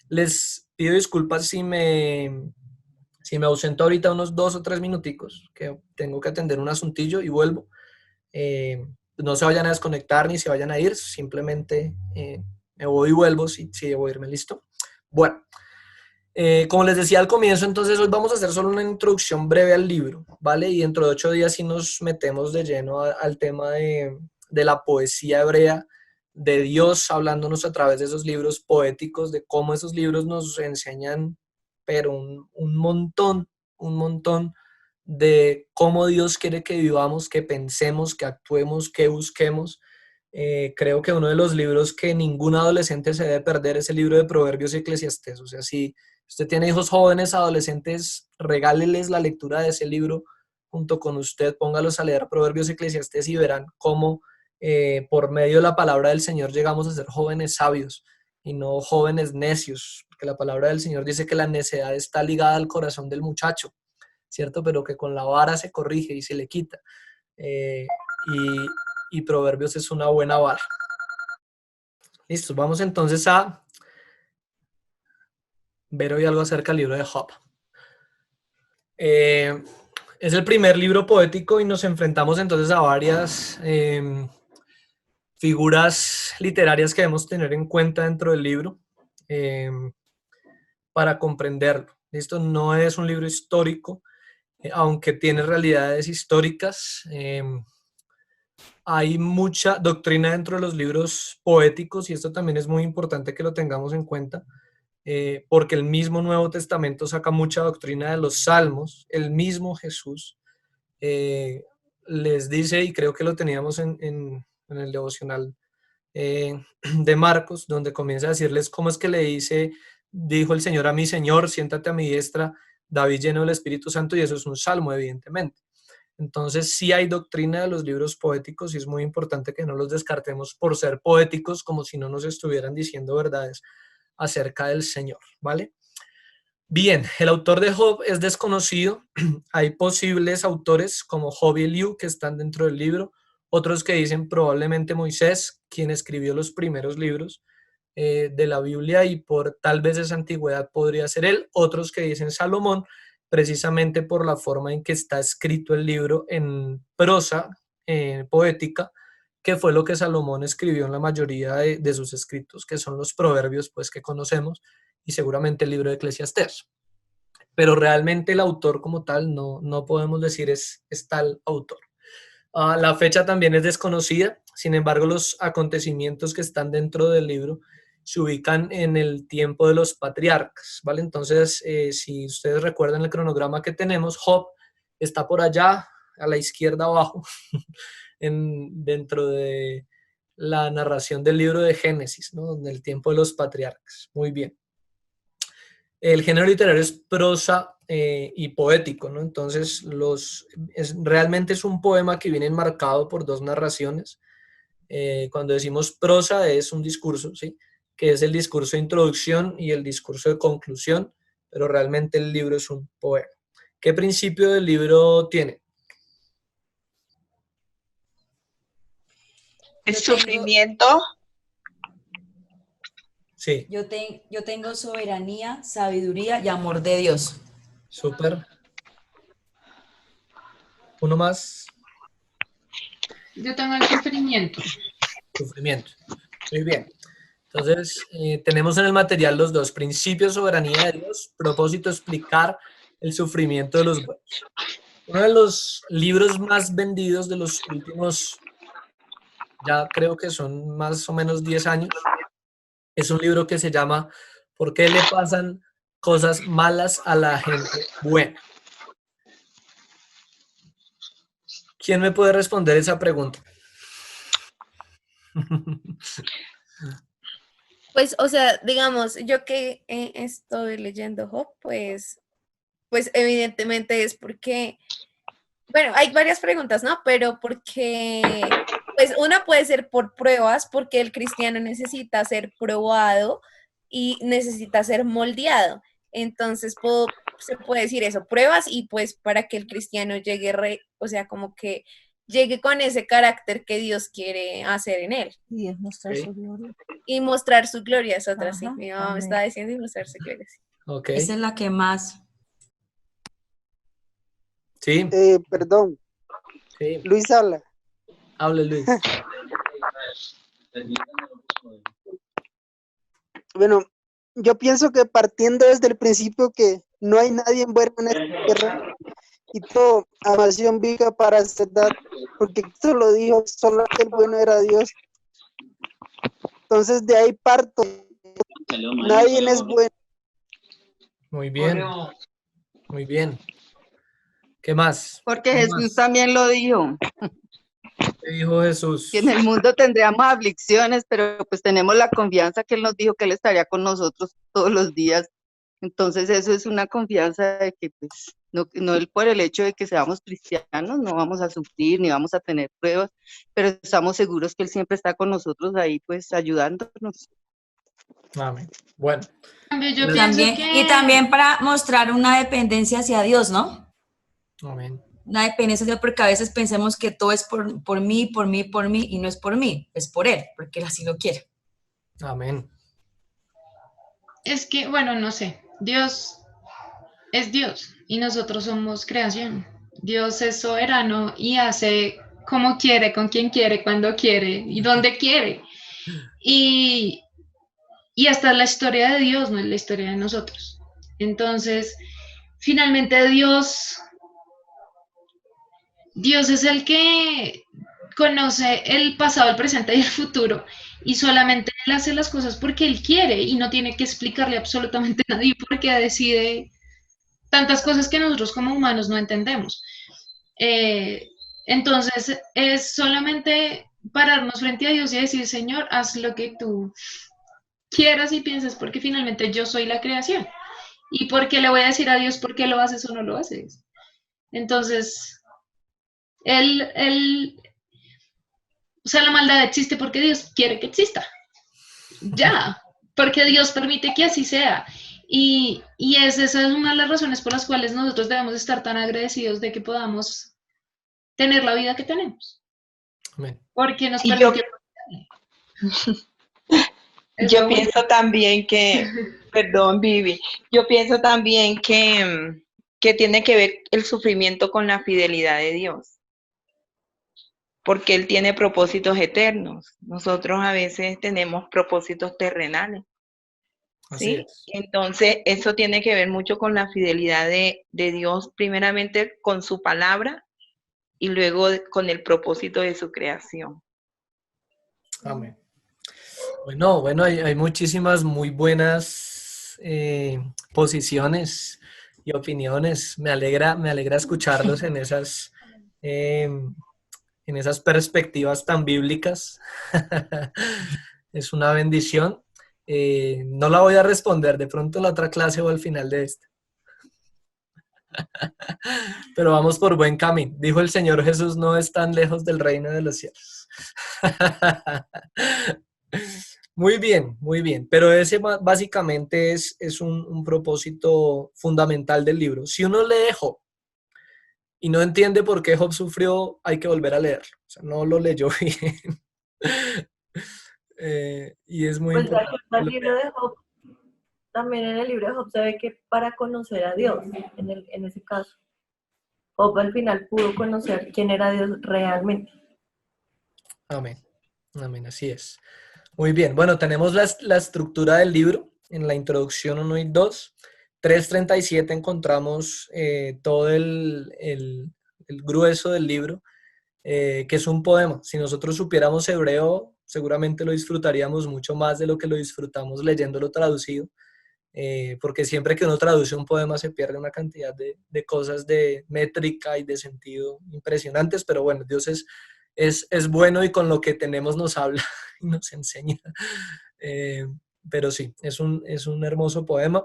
Les pido disculpas si me ausento ahorita unos 2 o 3 minuticos, que tengo que atender un asuntillo y vuelvo. No se vayan a desconectar ni se vayan a ir, simplemente me voy y vuelvo si debo irme, ¿listo? Bueno, como les decía al comienzo, entonces hoy vamos a hacer solo una introducción breve al libro, ¿vale? Y dentro de 8 días sí nos metemos de lleno al tema de la poesía hebrea, de Dios hablándonos a través de esos libros poéticos, de cómo esos libros nos enseñan, pero un montón de cómo Dios quiere que vivamos, que pensemos, que actuemos, que busquemos. Creo que uno de los libros que ningún adolescente se debe perder es el libro de Proverbios y Eclesiastés. O sea, si usted tiene hijos jóvenes, adolescentes, regáleles la lectura de ese libro junto con usted, póngalos a leer Proverbios y Eclesiastés y verán cómo por medio de la palabra del Señor llegamos a ser jóvenes sabios y no jóvenes necios, porque la palabra del Señor dice que la necedad está ligada al corazón del muchacho, ¿cierto? Pero que con la vara se corrige y se le quita. Y Proverbios es una buena vara. Listo, vamos entonces a ver hoy algo acerca del libro de Job. Es el primer libro poético y nos enfrentamos entonces a varias figuras literarias que debemos tener en cuenta dentro del libro para comprenderlo. Esto no es un libro histórico, aunque tiene realidades históricas. Hay mucha doctrina dentro de los libros poéticos y esto también es muy importante que lo tengamos en cuenta, porque el mismo Nuevo Testamento saca mucha doctrina de los salmos. El mismo Jesús les dice, y creo que lo teníamos en el devocional de Marcos, donde comienza a decirles cómo es que dijo el Señor a mi Señor, siéntate a mi diestra, David lleno del Espíritu Santo, y eso es un salmo, evidentemente. Entonces sí hay doctrina de los libros poéticos y es muy importante que no los descartemos por ser poéticos, como si no nos estuvieran diciendo verdades acerca del Señor, ¿vale? Bien, el autor de Job es desconocido. Hay posibles autores como Job y Eliú que están dentro del libro, otros que dicen probablemente Moisés, quien escribió los primeros libros de la Biblia y por tal vez esa antigüedad podría ser él, otros que dicen Salomón, precisamente por la forma en que está escrito el libro en prosa poética, que fue lo que Salomón escribió en la mayoría de sus escritos, que son los proverbios pues, que conocemos, y seguramente el libro de Eclesiastés. Pero realmente el autor como tal no podemos decir es tal autor. La fecha también es desconocida, sin embargo los acontecimientos que están dentro del libro se ubican en el tiempo de los patriarcas, ¿vale? Entonces, si ustedes recuerdan el cronograma que tenemos, Job está por allá, a la izquierda abajo, dentro de la narración del libro de Génesis, ¿no? En el tiempo de los patriarcas. Muy bien. El género literario es prosa y poético, ¿no? Entonces, realmente es un poema que viene enmarcado por 2 narraciones. Cuando decimos prosa es un discurso, ¿sí? Que es el discurso de introducción y el discurso de conclusión, pero realmente el libro es un poema. ¿Qué principio del libro tiene? El sufrimiento. Sí. Yo tengo soberanía, sabiduría y amor de Dios. Súper. ¿Uno más? Yo tengo el sufrimiento. Sufrimiento. Muy bien. Entonces, tenemos en el material los 2 principios, soberanía de Dios, propósito, explicar el sufrimiento de los buenos. Uno de los libros más vendidos de los últimos, ya creo que son más o menos 10 años, es un libro que se llama ¿Por qué le pasan cosas malas a la gente buena? ¿Quién me puede responder esa pregunta? Pues, o sea, digamos, yo que estoy leyendo Job, pues evidentemente es porque, bueno, hay varias preguntas, ¿no? Pero porque, pues una puede ser por pruebas, porque el cristiano necesita ser probado y necesita ser moldeado. Entonces, se puede decir eso, pruebas y pues para que el cristiano llegue, o sea, como que llegue con ese carácter que Dios quiere hacer en él. Y es mostrar Ok. su gloria. Y mostrar su gloria es otra, sí. Ajá, Mi mamá me amén. estaba diciendo y mostrar su gloria, sí. Ok. Esa es la que más. Sí, Perdón, sí. Luis habla. Hable, Luis. Bueno, yo pienso que partiendo desde el principio que no hay nadie bueno en esta tierra y todo amación viva para esta edad, porque Cristo lo dijo, solamente el bueno era Dios. Entonces de ahí parto, nadie es bueno. Muy bien. Muy bien. ¿Qué más? Porque ¿Qué Jesús más? también lo dijo, ¿Qué dijo Jesús? que en el mundo tendríamos aflicciones, pero pues tenemos la confianza que Él nos dijo que Él estaría con nosotros todos los días. Entonces eso es una confianza de que pues no por el hecho de que seamos cristianos, no vamos a sufrir ni vamos a tener pruebas, pero estamos seguros que Él siempre está con nosotros ahí pues ayudándonos. Amén. Bueno, En cambio, yo Pues, pienso También, que y también para mostrar una dependencia hacia Dios, ¿no? amén. Una dependencia hacia Dios, porque a veces pensemos que todo es por mí, por mí, por mí, y no es por mí, es por Él, porque Él así lo quiere. Amén. es que, bueno, no sé, Dios es Dios y nosotros somos creación. Dios es soberano y hace como quiere, con quien quiere, cuando quiere y donde quiere. Y, y hasta la historia de Dios no es la historia de nosotros. Entonces, finalmente Dios es el que conoce el pasado, el presente y el futuro. Y solamente Él hace las cosas porque Él quiere y no tiene que explicarle absolutamente a nadie porque decide tantas cosas que nosotros como humanos no entendemos. Eh, entonces, es solamente pararnos frente a Dios y decir, Señor, haz lo que tú quieras y pienses, porque finalmente yo soy la creación. ¿Y por qué le voy a decir a Dios por qué lo haces o no lo haces? Entonces, él, o sea, la maldad existe porque Dios quiere que exista. Ya, porque Dios permite que así sea. Y esa es una de las razones por las cuales nosotros debemos estar tan agradecidos de que podamos tener la vida que tenemos. Amén. Porque nos Y yo, permitió. Es yo lo único. pienso también que, perdón, Vivi, yo pienso también que tiene que ver el sufrimiento con la fidelidad de Dios, porque Él tiene propósitos eternos. Nosotros a veces tenemos propósitos terrenales, Así ¿sí? es. Entonces, eso tiene que ver mucho con la fidelidad de Dios, primeramente con su palabra y luego con el propósito de su creación. Amén. Bueno, hay muchísimas muy buenas posiciones y opiniones. Me alegra escucharlos en esas perspectivas tan bíblicas. Es una bendición. No la voy a responder de pronto en la otra clase o al final de esta. Pero vamos por buen camino. Dijo el Señor Jesús, no es tan lejos del reino de los cielos. Muy bien, muy bien. Pero ese básicamente es un propósito fundamental del libro. Si uno lee Job y no entiende por qué Job sufrió, hay que volver a leerlo. O sea, no lo leyó bien. Y es muy Pues de importante. acuerdo al libro de Job, también en el libro de Job se ve que para conocer a Dios, en ese caso, Job al final pudo conocer quién era Dios realmente. Amén. Amén, así es. Muy bien, bueno, tenemos la estructura del libro en la introducción 1 y 2. 3:37 encontramos todo el grueso del libro, que es un poema. Si nosotros supiéramos hebreo, seguramente lo disfrutaríamos mucho más de lo que lo disfrutamos leyéndolo traducido, porque siempre que uno traduce un poema se pierde una cantidad de cosas de métrica y de sentido impresionantes, pero bueno, Dios es bueno y con lo que tenemos nos habla y nos enseña. Eh, pero sí, es un hermoso poema.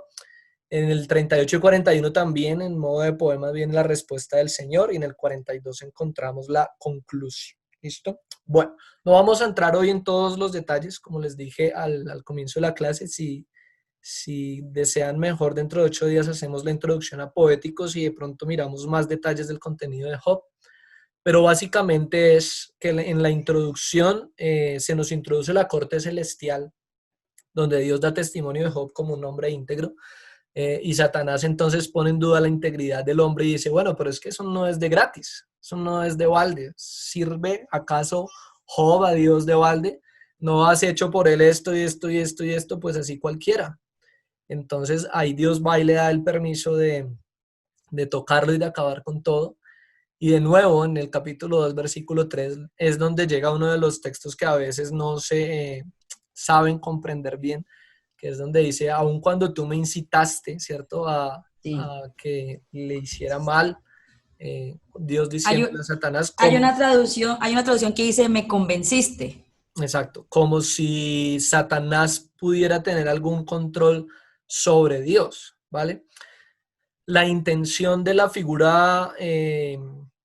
En el 38 y 41 también, en modo de poema, viene la respuesta del Señor y en el 42 encontramos la conclusión. ¿Listo? Bueno, no vamos a entrar hoy en todos los detalles, como les dije al comienzo de la clase. Si Si desean mejor, dentro de 8 días hacemos la introducción a Poéticos y de pronto miramos más detalles del contenido de Job. Pero básicamente es que en la introducción se nos introduce la corte celestial, donde Dios da testimonio de Job como un hombre íntegro, y Satanás entonces pone en duda la integridad del hombre y dice, bueno, pero es que eso no es de gratis, eso no es de balde. ¿Sirve acaso Job a Dios de balde? ¿No has hecho por él esto y esto y esto y esto? Pues así cualquiera. Entonces ahí Dios va y le da el permiso de tocarlo y de acabar con todo. Y de nuevo, en el capítulo 2, versículo 3, es donde llega uno de los textos que a veces no se saben comprender bien, que es donde dice, aun cuando tú me incitaste, ¿cierto?, a que le hiciera mal, Dios Hay, diciendo a Satanás, hay como, una traducción que dice, me convenciste. exacto, como si Satanás pudiera tener algún control sobre Dios, ¿vale? La intención de la figura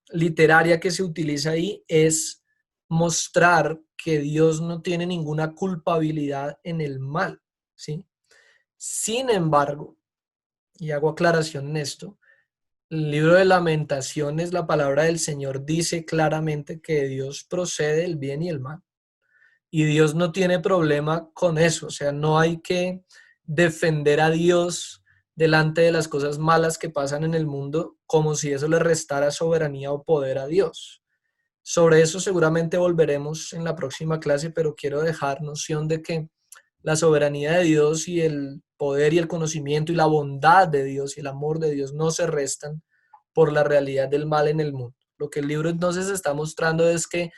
literaria que se utiliza ahí es mostrar que Dios no tiene ninguna culpabilidad en el mal, ¿sí? Sin embargo, y hago aclaración en esto, el libro de Lamentaciones, la palabra del Señor dice claramente que Dios procede del bien y el mal. Y Dios no tiene problema con eso, o sea, no hay que defender a Dios delante de las cosas malas que pasan en el mundo como si eso le restara soberanía o poder a Dios. Sobre eso seguramente volveremos en la próxima clase, pero quiero dejar noción de que la soberanía de Dios y el poder y el conocimiento y la bondad de Dios y el amor de Dios no se restan por la realidad del mal en el mundo. Lo que el libro entonces está mostrando es que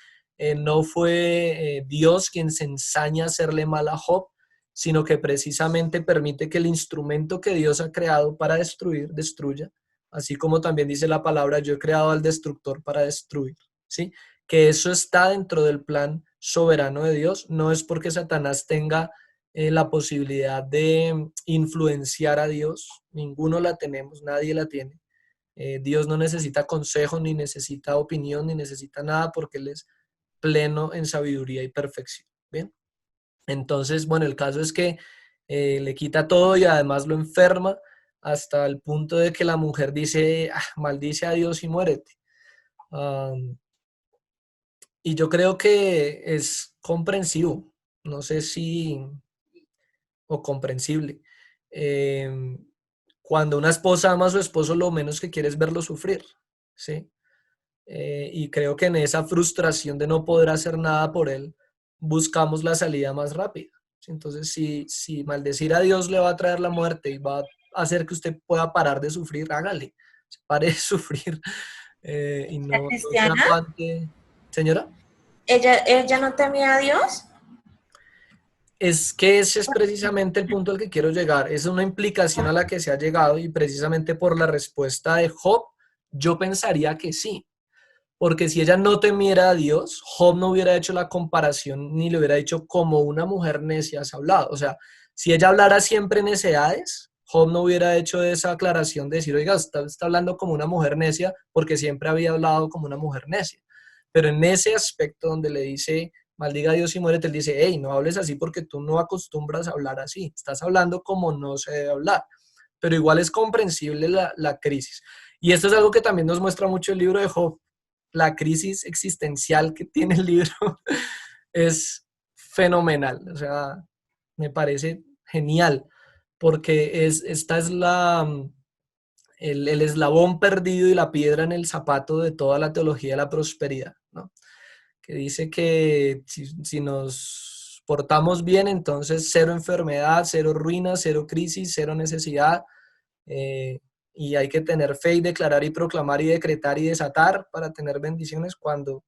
no fue Dios quien se ensaña a hacerle mal a Job, sino que precisamente permite que el instrumento que Dios ha creado para destruir, destruya, así como también dice la palabra, yo he creado al destructor para destruir, ¿sí? Que eso está dentro del plan soberano de Dios, no es porque Satanás tenga la posibilidad de influenciar a Dios, ninguno la tenemos, nadie la tiene. Dios no necesita consejo, ni necesita opinión, ni necesita nada porque Él es pleno en sabiduría y perfección. ¿Bien? Entonces, bueno, el caso es que le quita todo y además lo enferma hasta el punto de que la mujer dice, maldice a Dios y muérete. Y yo creo que es comprensivo, no sé si, o comprensible. Cuando una esposa ama a su esposo, lo menos que quiere es verlo sufrir, ¿sí? Y creo que en esa frustración de no poder hacer nada por él, buscamos la salida más rápida. Entonces, si maldecir a Dios le va a traer la muerte y va a hacer que usted pueda parar de sufrir, hágale, pare de sufrir y no se ¿Cristiana? aguante. Señora. ¿Ella no temía a Dios? Es que ese es precisamente el punto al que quiero llegar. Es una implicación a la que se ha llegado y precisamente por la respuesta de Job, yo pensaría que sí. Porque si ella no temiera a Dios, Job no hubiera hecho la comparación ni le hubiera dicho como una mujer necia has hablado. O sea, si ella hablara siempre necedades, Job no hubiera hecho esa aclaración de decir, oiga, está hablando como una mujer necia porque siempre había hablado como una mujer necia. Pero en ese aspecto donde le dice, maldiga a Dios y muérete, él dice, hey, no hables así porque tú no acostumbras a hablar así. Estás hablando como no se debe hablar. Pero igual es comprensible la crisis. Y esto es algo que también nos muestra mucho el libro de Job. La crisis existencial que tiene el libro es fenomenal, o sea, me parece genial, porque esta es el eslabón perdido y la piedra en el zapato de toda la teología de la prosperidad, ¿no? Que dice que si nos portamos bien, entonces cero enfermedad, cero ruina, cero crisis, cero necesidad, y hay que tener fe y declarar y proclamar y decretar y desatar para tener bendiciones cuando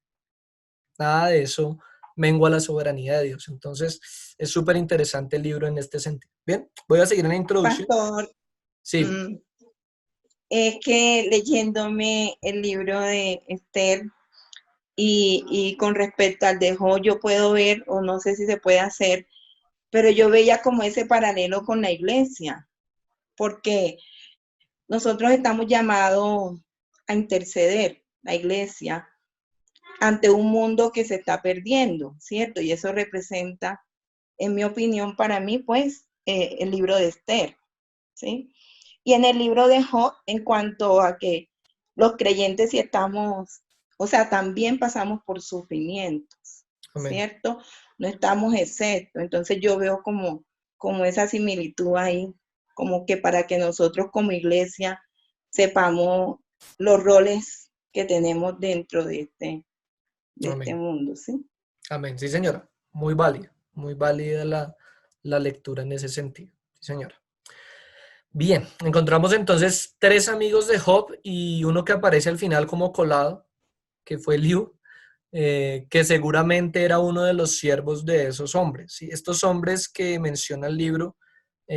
nada de eso mengua la soberanía de Dios. Entonces, es súper interesante el libro en este sentido. Bien, voy a seguir en la introducción. Pastor, Sí. Es que leyéndome el libro de Esther y con respecto al de Job, yo puedo ver, o no sé si se puede hacer, pero yo veía como ese paralelo con la iglesia, porque nosotros estamos llamados a interceder, la iglesia, ante un mundo que se está perdiendo, ¿cierto? Y eso representa, en mi opinión, para mí, pues, el libro de Esther, ¿sí? Y en el libro de Job, en cuanto a que los creyentes sí estamos, o sea, también pasamos por sufrimientos, Amén. ¿cierto? No estamos exceptos. Entonces yo veo como esa similitud ahí, como que para que nosotros como iglesia sepamos los roles que tenemos dentro de este Amén. mundo, ¿sí? Amén. Sí, señora. Muy válida la lectura en ese sentido. Sí, señora. Bien, encontramos entonces 3 amigos de Job y uno que aparece al final como colado, que fue Eliú, que seguramente era uno de los siervos de esos hombres. ¿Sí? Estos hombres que menciona el libro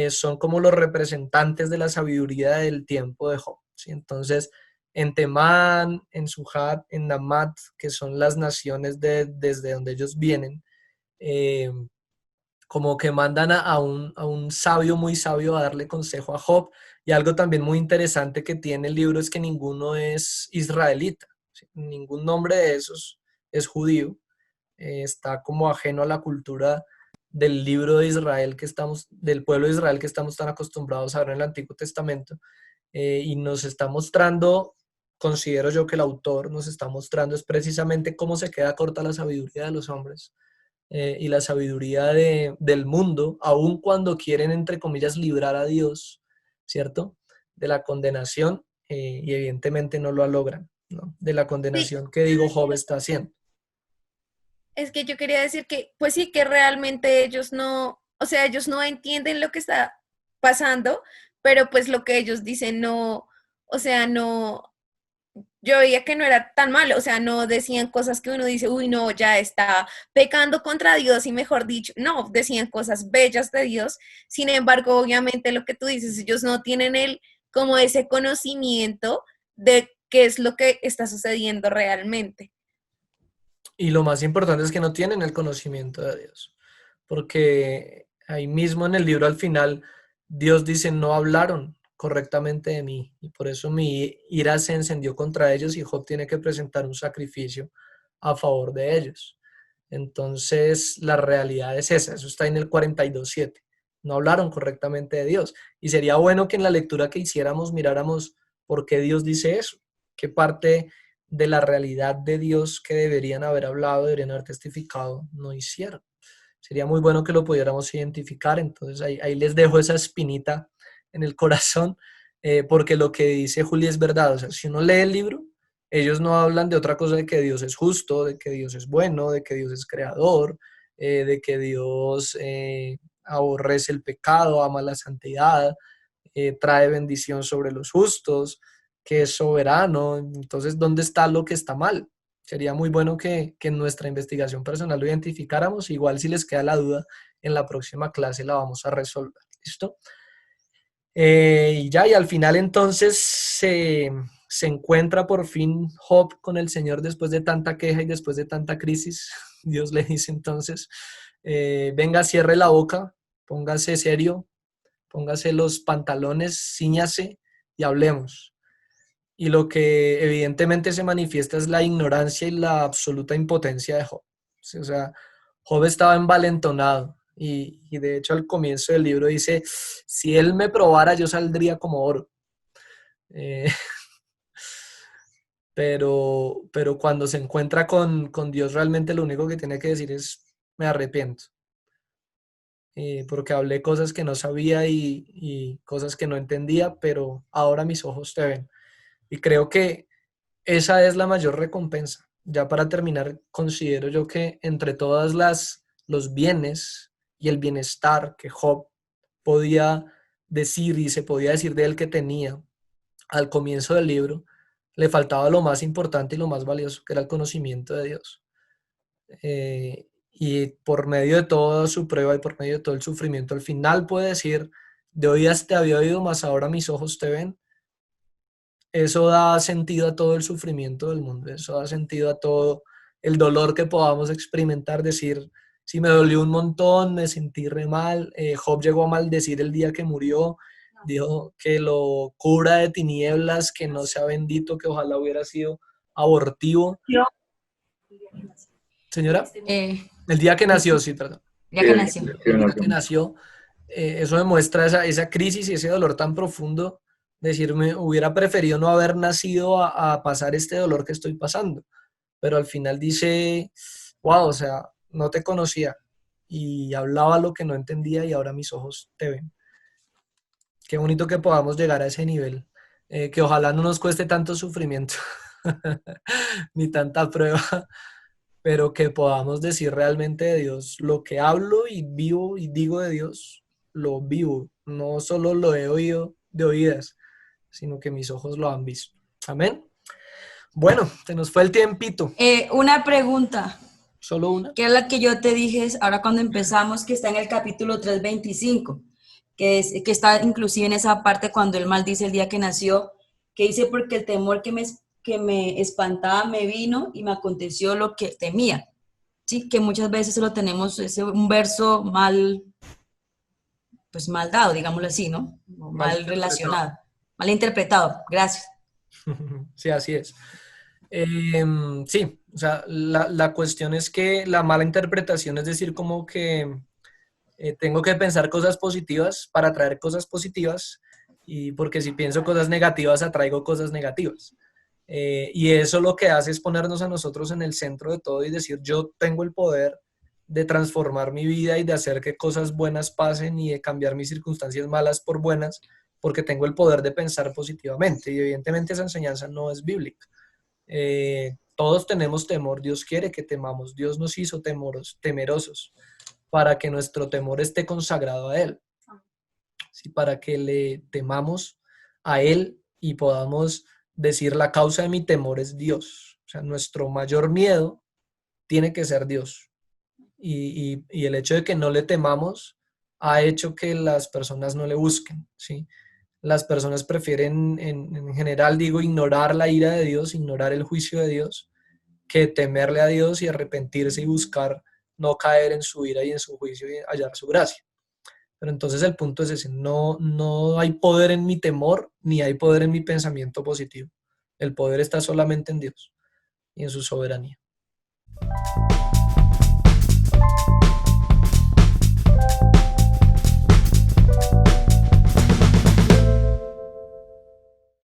son como los representantes de la sabiduría del tiempo de Job. ¿Sí? Entonces, en Temán, en Suhat, en Namat, que son las naciones desde donde ellos vienen, eh, como que mandan a un sabio muy sabio a darle consejo a Job. Y algo también muy interesante que tiene el libro es que ninguno es israelita, ¿sí? Ningún nombre de esos es judío. Está como ajeno a la cultura del libro de Israel del pueblo de Israel que estamos tan acostumbrados a ver en el Antiguo Testamento. Y nos está mostrando, considero yo que el autor nos está mostrando es precisamente cómo se queda corta la sabiduría de los hombres y la sabiduría del mundo, aun cuando quieren, entre comillas, librar a Dios, ¿cierto? De la condenación y evidentemente no lo logran, ¿no? De la Sí, condenación que digo Job está haciendo. es que yo quería decir que, pues sí, que realmente ellos no, o sea, ellos no entienden lo que está pasando, pero pues lo que ellos dicen no, o sea, no, yo veía que no era tan malo, o sea, no decían cosas que uno dice, uy, no, ya está pecando contra Dios y mejor dicho, no, decían cosas bellas de Dios. Sin embargo, obviamente lo que tú dices, ellos no tienen como ese conocimiento de qué es lo que está sucediendo realmente. Y lo más importante es que no tienen el conocimiento de Dios, porque ahí mismo en el libro al final Dios dice, no hablaron correctamente de mí y por eso mi ira se encendió contra ellos y Job tiene que presentar un sacrificio a favor de ellos. Entonces la realidad es esa, eso está en el 42:7. No hablaron correctamente de Dios. Y sería bueno que en la lectura que hiciéramos miráramos por qué Dios dice eso, qué parte de la realidad de Dios que deberían haber hablado, deberían haber testificado, no hicieron. Sería muy bueno que lo pudiéramos identificar, entonces ahí les dejo esa espinita en el corazón, porque lo que dice Juli es verdad, o sea, si uno lee el libro, ellos no hablan de otra cosa de que Dios es justo, de que Dios es bueno, de que Dios es creador, de que Dios aborrece el pecado, ama la santidad, trae bendición sobre los justos, que es soberano. Entonces, ¿dónde está lo que está mal? Sería muy bueno que en nuestra investigación personal lo identificáramos. Igual si les queda la duda, en la próxima clase la vamos a resolver. ¿Listo? Y al final entonces se encuentra por fin Job con el Señor después de tanta queja y después de tanta crisis. Dios le dice entonces, venga, cierre la boca, póngase serio, póngase los pantalones, cíñase y hablemos. Y lo que evidentemente se manifiesta es la ignorancia y la absoluta impotencia de Job. O sea, Job estaba envalentonado y de hecho al comienzo del libro dice, si él me probara yo saldría como oro. Eh, pero cuando se encuentra con Dios realmente lo único que tiene que decir es, me arrepiento. Porque hablé cosas que no sabía y cosas que no entendía, pero ahora mis ojos te ven. Y creo que esa es la mayor recompensa. Ya para terminar, considero yo que entre todas los bienes y el bienestar que Job podía decir y se podía decir de él que tenía al comienzo del libro, le faltaba lo más importante y lo más valioso, que era el conocimiento de Dios. Y por medio de toda su prueba y por medio de todo el sufrimiento, al final puede decir, de oídas te había oído, mas ahora mis ojos te ven. Eso da sentido a todo el sufrimiento del mundo, eso da sentido a todo el dolor que podamos experimentar, decir, si me dolió un montón, me sentí re mal. Job llegó a maldecir el día que murió, dijo que lo cubra de tinieblas, que no sea bendito, que ojalá hubiera sido abortivo. Señora, el día que nació, sí, perdón. Ya que nació. El día que nació, eso demuestra esa crisis y ese dolor tan profundo. Decirme, hubiera preferido no haber nacido a pasar este dolor que estoy pasando. Pero al final dice, wow, o sea, no te conocía y hablaba lo que no entendía y ahora mis ojos te ven. Qué bonito que podamos llegar a ese nivel, que ojalá no nos cueste tanto sufrimiento ni tanta prueba, pero que podamos decir realmente de Dios lo que hablo y vivo y digo de Dios, lo vivo, no solo lo he oído de oídas, sino que mis ojos lo han visto. Amén. Bueno, se nos fue el tiempito. Una pregunta, Solo una. que es la que yo te dije ahora cuando empezamos, que está en el capítulo 3:25, que está inclusive en esa parte cuando él maldice el día que nació, que dice, porque el temor que me espantaba me vino y me aconteció lo que temía. Sí, que muchas veces lo tenemos, es un verso mal dado, digámoslo así, ¿no? Mal relacionado, mal interpretado. Gracias. Sí, así es. Sí, o sea, la cuestión es que la mala interpretación es decir como que tengo que pensar cosas positivas para atraer cosas positivas, y porque si pienso cosas negativas atraigo cosas negativas. Y eso lo que hace es ponernos a nosotros en el centro de todo y decir, yo tengo el poder de transformar mi vida y de hacer que cosas buenas pasen y de cambiar mis circunstancias malas por buenas, porque tengo el poder de pensar positivamente. Y evidentemente esa enseñanza no es bíblica. Todos tenemos temor, Dios quiere que temamos, Dios nos hizo temerosos para que nuestro temor esté consagrado a Él, ¿sí? Para que le temamos a Él y podamos decir la causa de mi temor es Dios. O sea, nuestro mayor miedo tiene que ser Dios. Y el hecho de que no le temamos ha hecho que las personas no le busquen, ¿sí? Las personas prefieren, en general digo, ignorar la ira de Dios, ignorar el juicio de Dios, que temerle a Dios y arrepentirse y buscar no caer en su ira y en su juicio y hallar su gracia. Pero entonces el punto es ese, no hay poder en mi temor, ni hay poder en mi pensamiento positivo. El poder está solamente en Dios y en su soberanía.